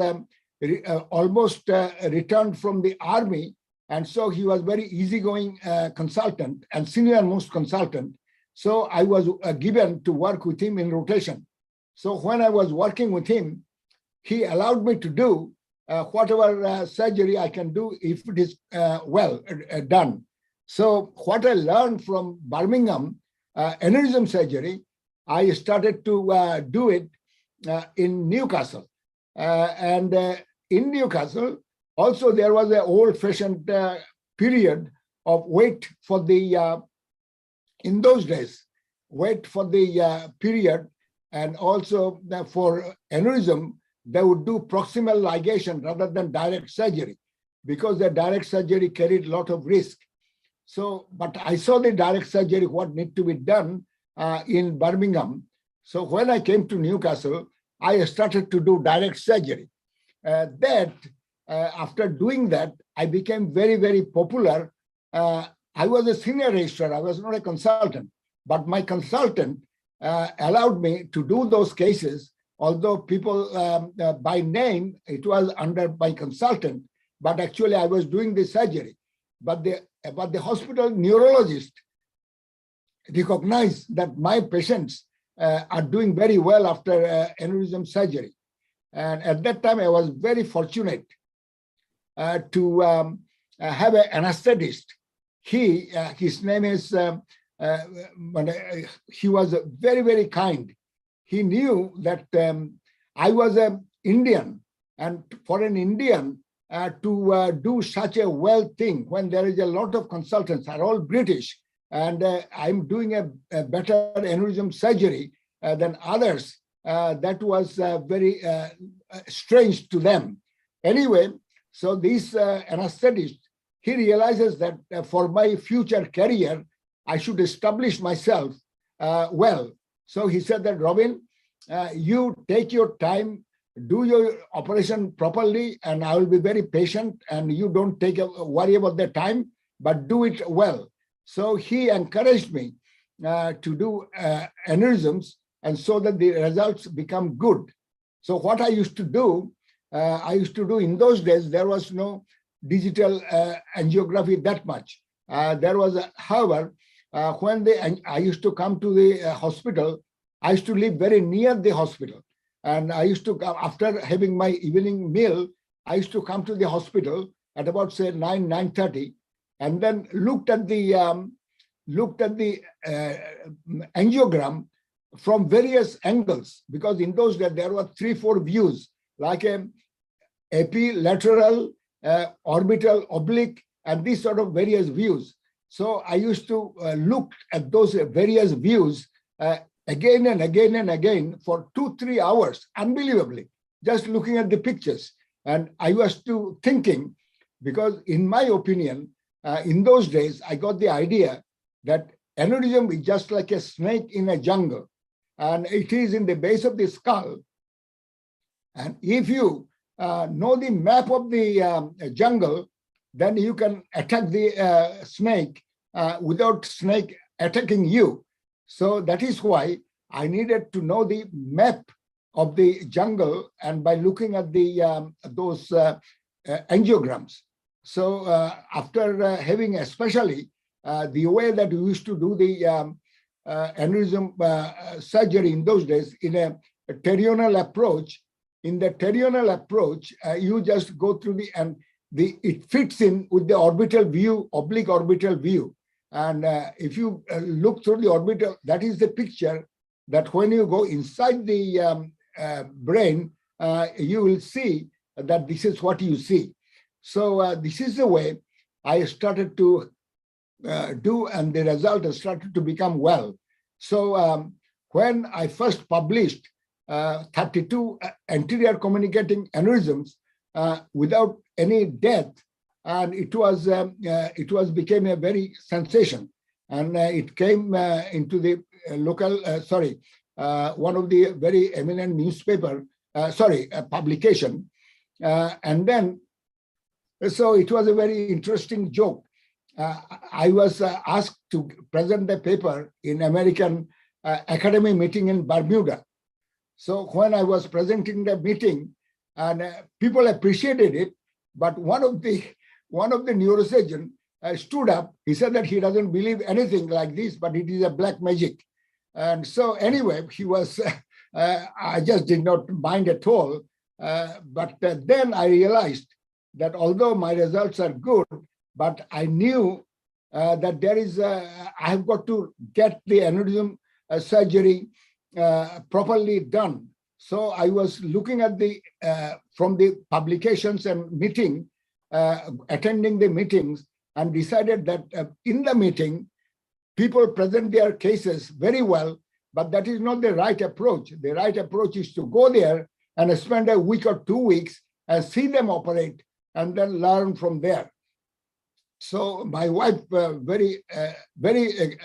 almost returned from the army, and so he was very easygoing consultant and senior most consultant. So I was given to work with him in rotation. So when I was working with him, he allowed me to do whatever surgery I can do if it is well done. So what I learned from Birmingham aneurysm surgery, I started to do it in Newcastle. And in Newcastle, also there was an old-fashioned period of wait for the, in those days, wait for the period, and also for aneurysm, they would do proximal ligation rather than direct surgery, because the direct surgery carried a lot of risk. So, but I saw the direct surgery, what need to be done in Birmingham. So when I came to Newcastle, I started to do direct surgery. After doing that, I became very, very popular. I was a senior registrar, I was not a consultant, but my consultant allowed me to do those cases, although people by name, it was under my consultant, but actually I was doing the surgery. But the hospital neurologist recognized that my patients are doing very well after aneurysm surgery. And at that time, I was very fortunate to have an anesthetist. His name is, he was very, very kind. He knew that I was an Indian And for an Indian to do such a well thing when there is a lot of consultants are all British, and I'm doing a better aneurysm surgery than others, that was very strange to them. Anyway, so this anesthetist, he realizes that for my future career, I should establish myself well. So he said that, Robin, you take your time, do your operation properly, and I will be very patient, and you don't worry about the time, but do it well. So he encouraged me to do aneurysms, and so that the results become good. So what I used to do in those days, there was no digital angiography that much. There was, however, when I used to come to the hospital, I used to live very near the hospital. And I used to, after having my evening meal, I used to come to the hospital at about, say, 9:30, and then looked at the angiogram from various angles, because in those days there were 3-4 views, like a epilateral, orbital, oblique, and these sort of various views. So I used to look at those various views again and again and again for 2-3 hours, unbelievably, just looking at the pictures. And I was thinking, because in my opinion, in those days, I got the idea that aneurysm is just like a snake in a jungle, and it is in the base of the skull. And if you know the map of the jungle, then you can attack the snake without snake attacking you. So that is why I needed to know the map of the jungle, and by looking at the those angiograms. So after having especially the way that we used to do the aneurysm surgery in those days in a terional approach, in the terional approach, you just go through it fits in with the orbital view, oblique orbital view. And if you look through the orbital, that is the picture that when you go inside the brain, you will see that this is what you see. So this is the way I started to do, and the result has started to become well. So when I first published 32 anterior communicating aneurysms without any death, and it became a very sensation, and it came into the local one of the very eminent newspaper publication, and then so it was a very interesting joke. I was asked to present the paper in American Academy meeting in Bermuda. So when I was presenting the meeting, and people appreciated it, but one of the neurosurgeon stood up. He said that he doesn't believe anything like this, but it is a black magic. And so anyway, he was, I just did not mind at all. But then I realized that although my results are good, but I knew that there is, I have got to get the aneurysm surgery properly done. So I was looking at from the publications and meeting, attending the meetings, and decided that in the meeting, people present their cases very well, but that is not the right approach. The right approach is to go there and spend a week or 2 weeks and see them operate, and then learn from there. So my wife, very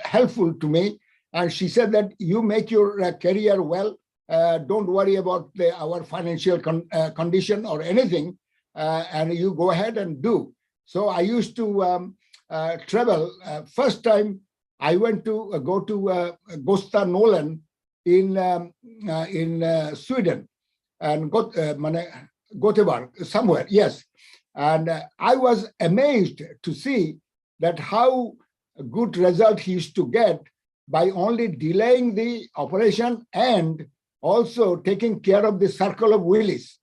helpful to me, and she said that you make your career well. Don't worry about our financial condition or anything, and you go ahead and do. So I used to travel. First time I went to go to Gupta Nolan in Sweden, and Göteborg somewhere, yes. And I was amazed to see that how good result he used to get by only delaying the operation and also taking care of the circle of Willis.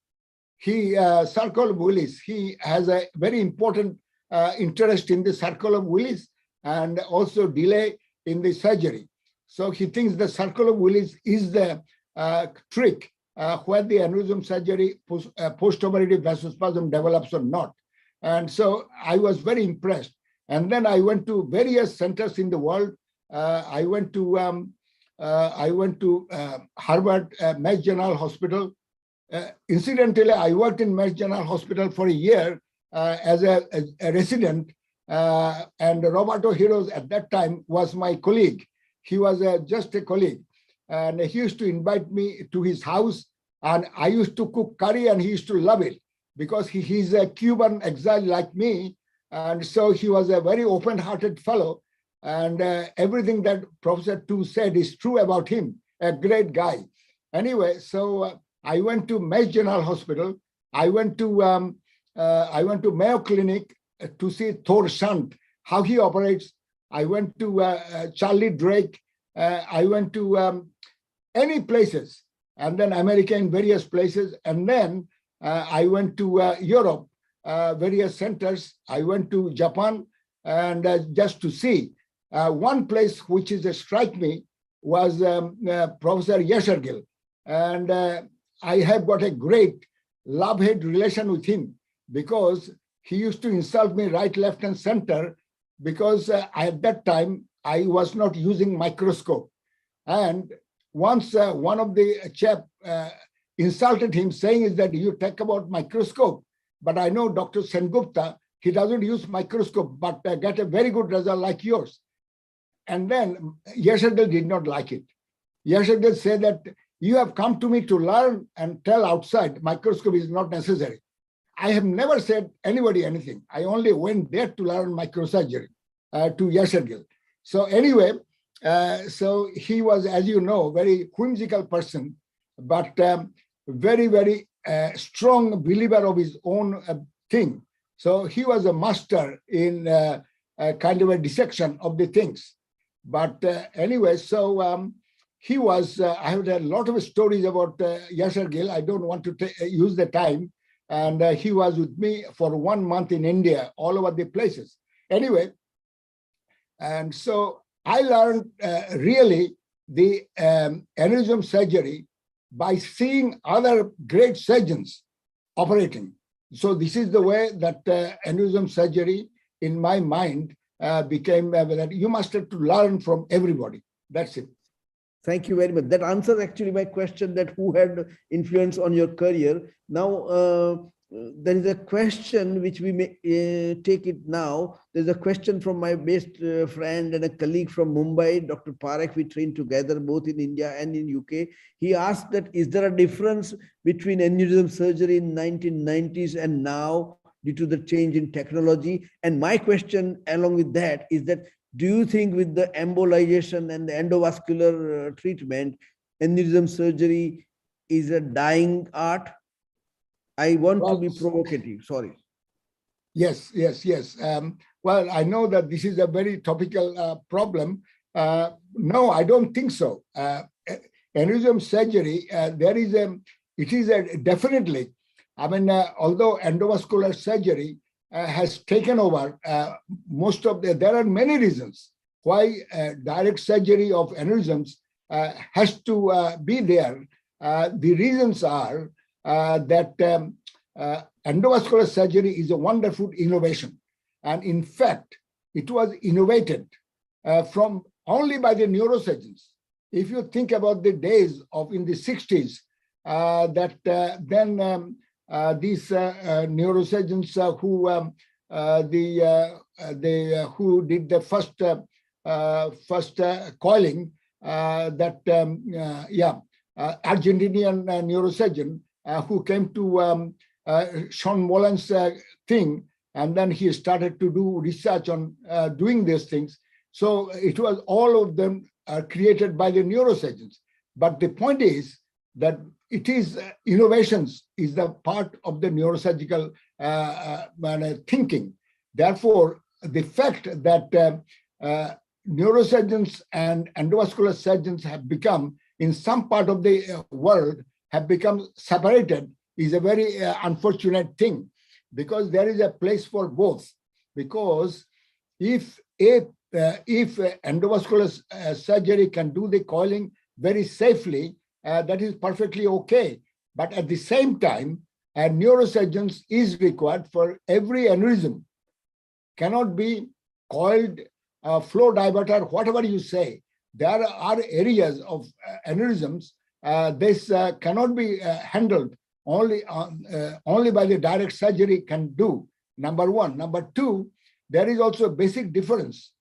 Circle of Willis, he has a very important interest in the circle of Willis and also delay in the surgery. So he thinks the circle of Willis is the trick where the aneurysm surgery post-operative vasospasm develops or not. And so I was very impressed. And then I went to various centers in the world. I went to Harvard Mass General Hospital. Incidentally, I worked in Mass General Hospital for a year as a resident. And Roberto Heroes at that time was my colleague. He was just a colleague. And he used to invite me to his house. And I used to cook curry and he used to love it because he's a Cuban exile like me. And so he was a very open-hearted fellow. And everything that Professor Tu said is true about him, a great guy. Anyway, so I went to Mass General Hospital. I went to Mayo Clinic to see Thor Sant, how he operates. I went to Charlie Drake. I went to any places, and then America in various places. And then I went to Europe, various centers. I went to Japan, and just to see. One place which is strike me was Professor Yeshergil. And I have got a great love-hate relation with him because he used to insult me right, left, and center because at that time I was not using microscope. And once one of the chap insulted him, saying is that you talk about microscope, but I know Dr. Sengupta, he doesn't use microscope, but get a very good result like yours. And then Yeshergil did not like it. Yeshergil said that you have come to me to learn and tell outside, microscope is not necessary. I have never said anybody anything. I only went there to learn microsurgery to Yeshergil. So anyway, so he was, as you know, very whimsical person, but very, very strong believer of his own thing. So he was a master in kind of a dissection of the things. But anyway, so he was, I have a lot of stories about Yeshergil. I don't want to use the time. And he was with me for 1 month in India, all over the places. Anyway, and so I learned really the aneurysm surgery by seeing other great surgeons operating. So this is the way that aneurysm surgery, in my mind, became that you must have to learn from everybody. That's it. Thank you very much. That answers actually my question that who had influence on your career. Now, there is a question which we may take it now. There's a question from my best friend and a colleague from Mumbai, Dr. Parekh. We trained together both in India and in UK. He asked that, is there a difference between aneurysm surgery in 1990s and now due to the change in technology? And my question along with that is that, do you think with the embolization and the endovascular treatment, aneurysm surgery is a dying art? I want to be provocative, sorry. Yes. Well, I know that this is a very topical problem. No, I don't think so. Aneurysm surgery, it is definitely, I mean, although endovascular surgery has taken over most of there are many reasons why direct surgery of aneurysms has to be there. The reasons are that endovascular surgery is a wonderful innovation. And in fact, it was innovated from only by the neurosurgeons. If you think about the days of in the 60s, these neurosurgeons who did the first coiling, Argentinian neurosurgeon who came to Sean Mullen's thing, and then he started to do research on doing these things. So it was all of them created by the neurosurgeons. But the point is that it is innovations is the part of the neurosurgical thinking. Therefore, the fact that neurosurgeons and endovascular surgeons have become, in some part of the world, have become separated is a very unfortunate thing, because there is a place for both. Because if endovascular surgery can do the coiling very safely, that is perfectly okay. But at the same time, a neurosurgeon is required for every aneurysm. Cannot be coiled, flow diverter, whatever you say. There are areas of aneurysms. This cannot be handled only by the direct surgery can do. Number one. Number two, there is also a basic difference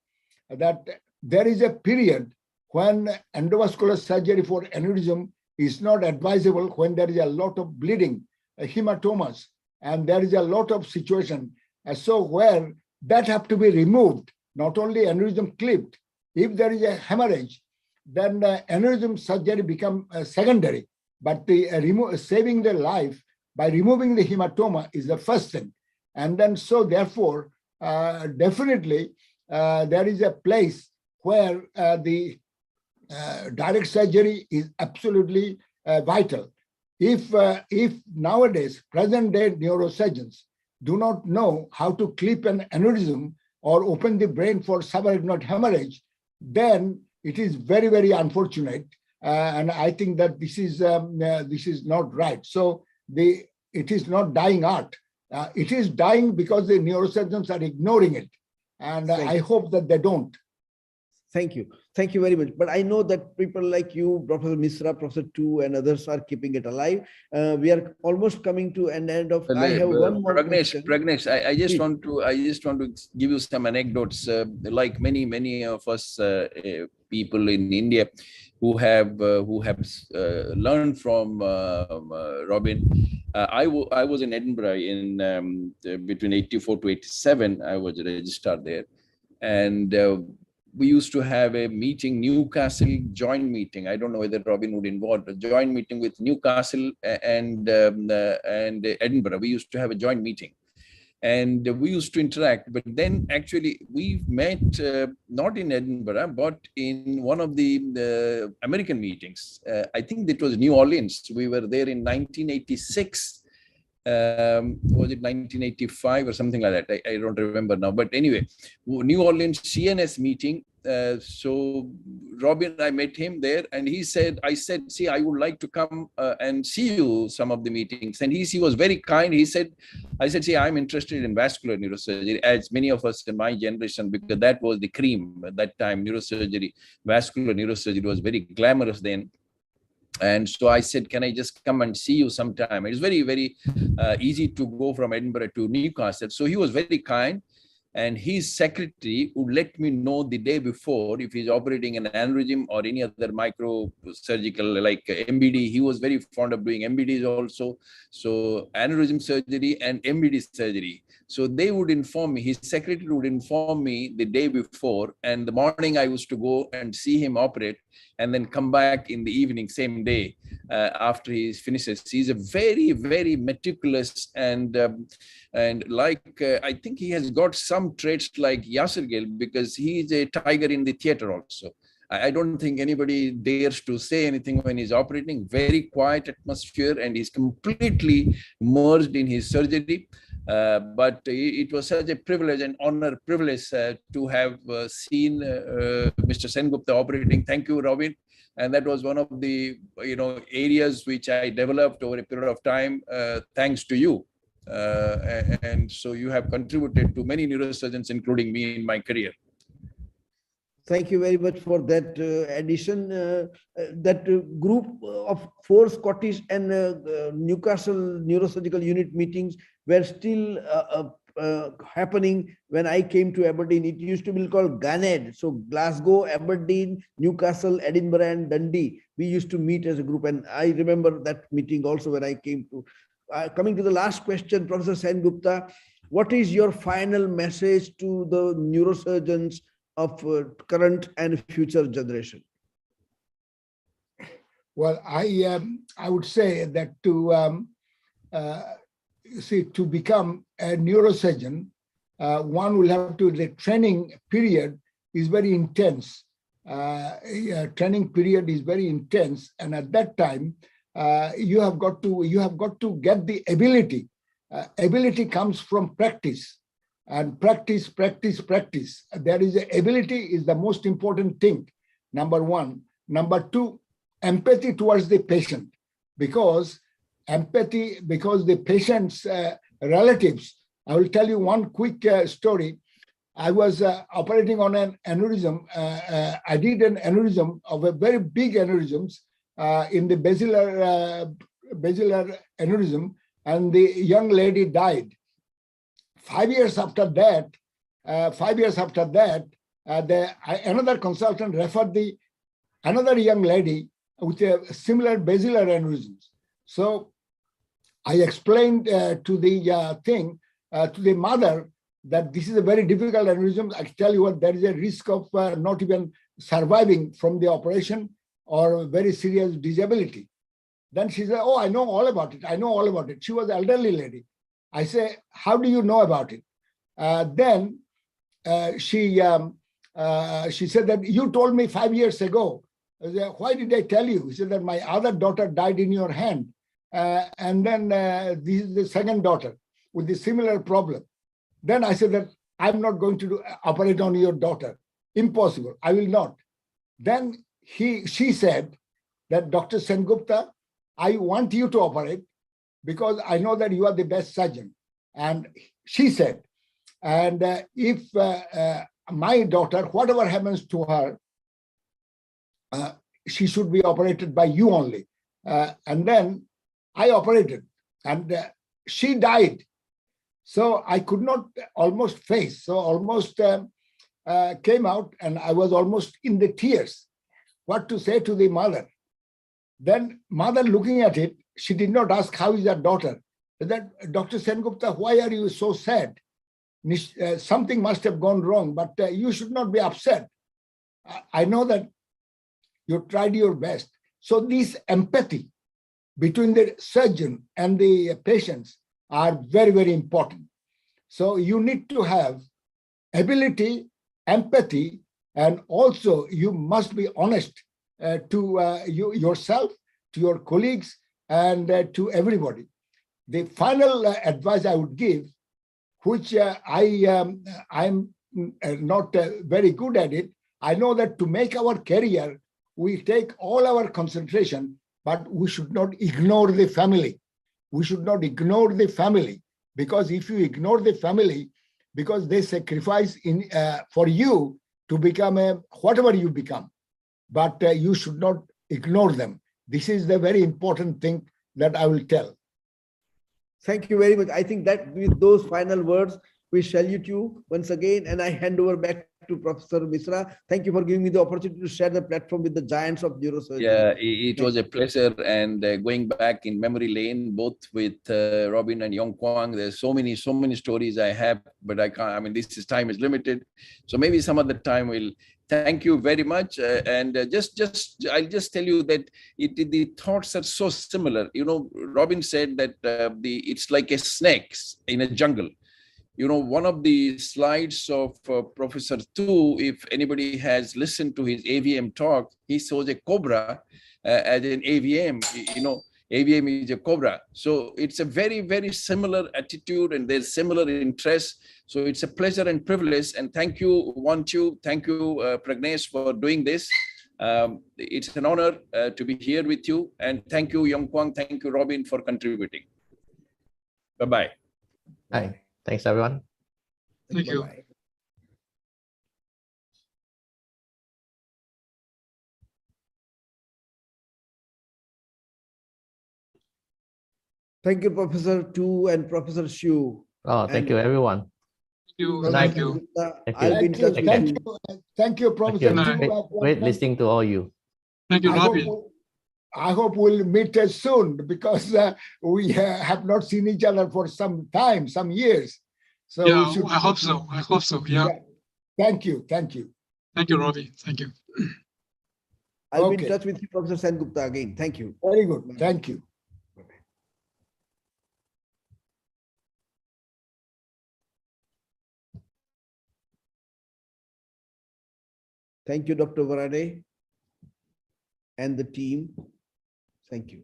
that there is a period when endovascular surgery for aneurysm is not advisable when there is a lot of bleeding, hematomas, and there is a lot of situation. So where that have to be removed, not only aneurysm clipped. If there is a hemorrhage, then aneurysm surgery become secondary. But the saving the life by removing the hematoma is the first thing. And then so therefore, definitely there is a place where the direct surgery is absolutely vital. If nowadays, present day neurosurgeons do not know how to clip an aneurysm or open the brain for subarachnoid hemorrhage, then it is very, very unfortunate. And I think that this is not right. So it is not dying art. It is dying because the neurosurgeons are ignoring it. And I hope that they don't. Thank you. Thank you very much. But I know that people like you, Professor Misra, Professor Tu, and others are keeping it alive. We are almost coming to an end of. I have one more question. Pragnesh, I just want to give you some anecdotes. Like many of us people in India who have learned from Robin. I was in Edinburgh in between 84 to 87. I was registered there, and we used to have a meeting, Newcastle joint meeting. I don't know whether Robin would involve a joint meeting with Newcastle and Edinburgh. We used to have a joint meeting, and we used to interact. But then actually we met not in Edinburgh, but in one of the American meetings. I think it was New Orleans. We were there in 1986. Was it 1985 or something like that? I don't remember now. But anyway, New Orleans CNS meeting. So Robin, I met him there, and I said, see, I would like to come and see you some of the meetings. And he was very kind. I said, see, I'm interested in vascular neurosurgery, as many of us in my generation, because that was the cream at that time. Neurosurgery, vascular neurosurgery was very glamorous then. And so I said, can I just come and see you sometime? It's very, very easy to go from Edinburgh to Newcastle. So he was very kind. And his secretary would let me know the day before if he's operating an aneurysm or any other microsurgical like MBD. He was very fond of doing MBDs also. So aneurysm surgery and MBD surgery. So they would inform me, his secretary would inform me the day before, and the morning I used to go and see him operate and then come back in the evening, same day, after he finishes. He's a very, very meticulous and like, I think he has got some traits like Yasser Gill, because he's a tiger in the theater also. I don't think anybody dares to say anything when he's operating. Very quiet atmosphere, and he's completely immersed in his surgery. But it was such a privilege and honor privilege to have seen Mr. Sengupta operating. Thank you, Robin. And that was one of the areas which I developed over a period of time, thanks to you. And so you have contributed to many neurosurgeons, including me, in my career. Thank you very much for that addition. That group of 4 Scottish and Newcastle neurosurgical unit meetings were still happening when I came to Aberdeen. It used to be called GANED. So Glasgow, Aberdeen, Newcastle, Edinburgh, and Dundee. We used to meet as a group. And I remember that meeting also when I came to. Coming to the last question, Professor Sengupta, what is your final message to the neurosurgeons of current and future generation? Well, I would say that to become a neurosurgeon, one will have to, the training period is very intense. Training period is very intense, and at that time, you have got to get the ability. Ability comes from practice. And practice. There is ability is the most important thing, number one. Number two, empathy towards the patient, because the patient's relatives. I will tell you one quick story. I was operating on an aneurysm. I did an aneurysm of a very big aneurysms in the basilar aneurysm, and the young lady died. 5 years after that, another consultant referred another young lady with a similar basilar aneurysms. So I explained to the mother that this is a very difficult aneurysm. I tell you what, there is a risk of not even surviving from the operation or very serious disability. Then she said, oh, I know all about it. I know all about it. She was an elderly lady. I say, how do you know about it? Then she said that you told me 5 years ago. I said, why did I tell you? He said that my other daughter died in your hand. And then this is the second daughter with the similar problem. Then I said that I'm not going to operate on your daughter. Impossible. I will not. Then she said that Dr. Sengupta, I want you to operate because I know that you are the best surgeon. And she said, and if my daughter, whatever happens to her, she should be operated by you only. And then I operated, and she died. So I could not almost face, so almost came out, and I was almost in the tears, what to say to the mother. Then mother looking at it, she did not ask, how is her daughter? That Dr. Sengupta, why are you so sad? Something must have gone wrong, but you should not be upset. I know that you tried your best. So this empathy between the surgeon and the patients are very, very important. So you need to have ability, empathy, and also you must be honest to yourself, to your colleagues, and to everybody. The final advice I would give, which I'm not very good at it. I know that to make our career, we take all our concentration, but we should not ignore the family. We should not ignore the family, because if you ignore the family, because they sacrifice for you to become whatever you become, but you should not ignore them. This is the very important thing that I will tell. Thank you very much. I think that with those final words, we salute you once again, and I hand over back to Professor Misra. Thank you for giving me the opportunity to share the platform with the giants of neurosurgery. Yeah, it was a pleasure, and going back in memory lane, both with Robin and Yong Kwang, there's so many stories I have, but I can't, I mean, time is limited. So maybe some other time we'll. Thank you very much. And I'll just tell you that the thoughts are so similar. You know, Robin said that it's like a snake in a jungle. You know, one of the slides of Professor Tu, if anybody has listened to his AVM talk, he shows a cobra as an AVM. You know, AVM is a cobra. So it's a very, very similar attitude, and there's similar interests. So it's a pleasure and privilege. And thank you, Wanchu. Thank you, Pragnesh, for doing this. It's an honor to be here with you. And thank you, Yong Kwang. Thank you, Robin, for contributing. Bye-bye. Hi. Thanks, everyone. Thank you. Bye-bye. Thank you, Professor Tu and Professor Shu. Oh, thank you, everyone. Thank you. I'll be in touch with you. Thank you, Professor Tu. Great listening to all you. Thank you, Robin. I hope we'll meet soon, because we have not seen each other for some time, some years. So yeah, I hope so. I hope so. Yeah. Thank you. Thank you. Thank you, Robbie. Thank you. I'll be in touch with you, Professor Sengupta, again. Thank you. Very good. Thank you. Thank you, Dr. Varade and the team. Thank you.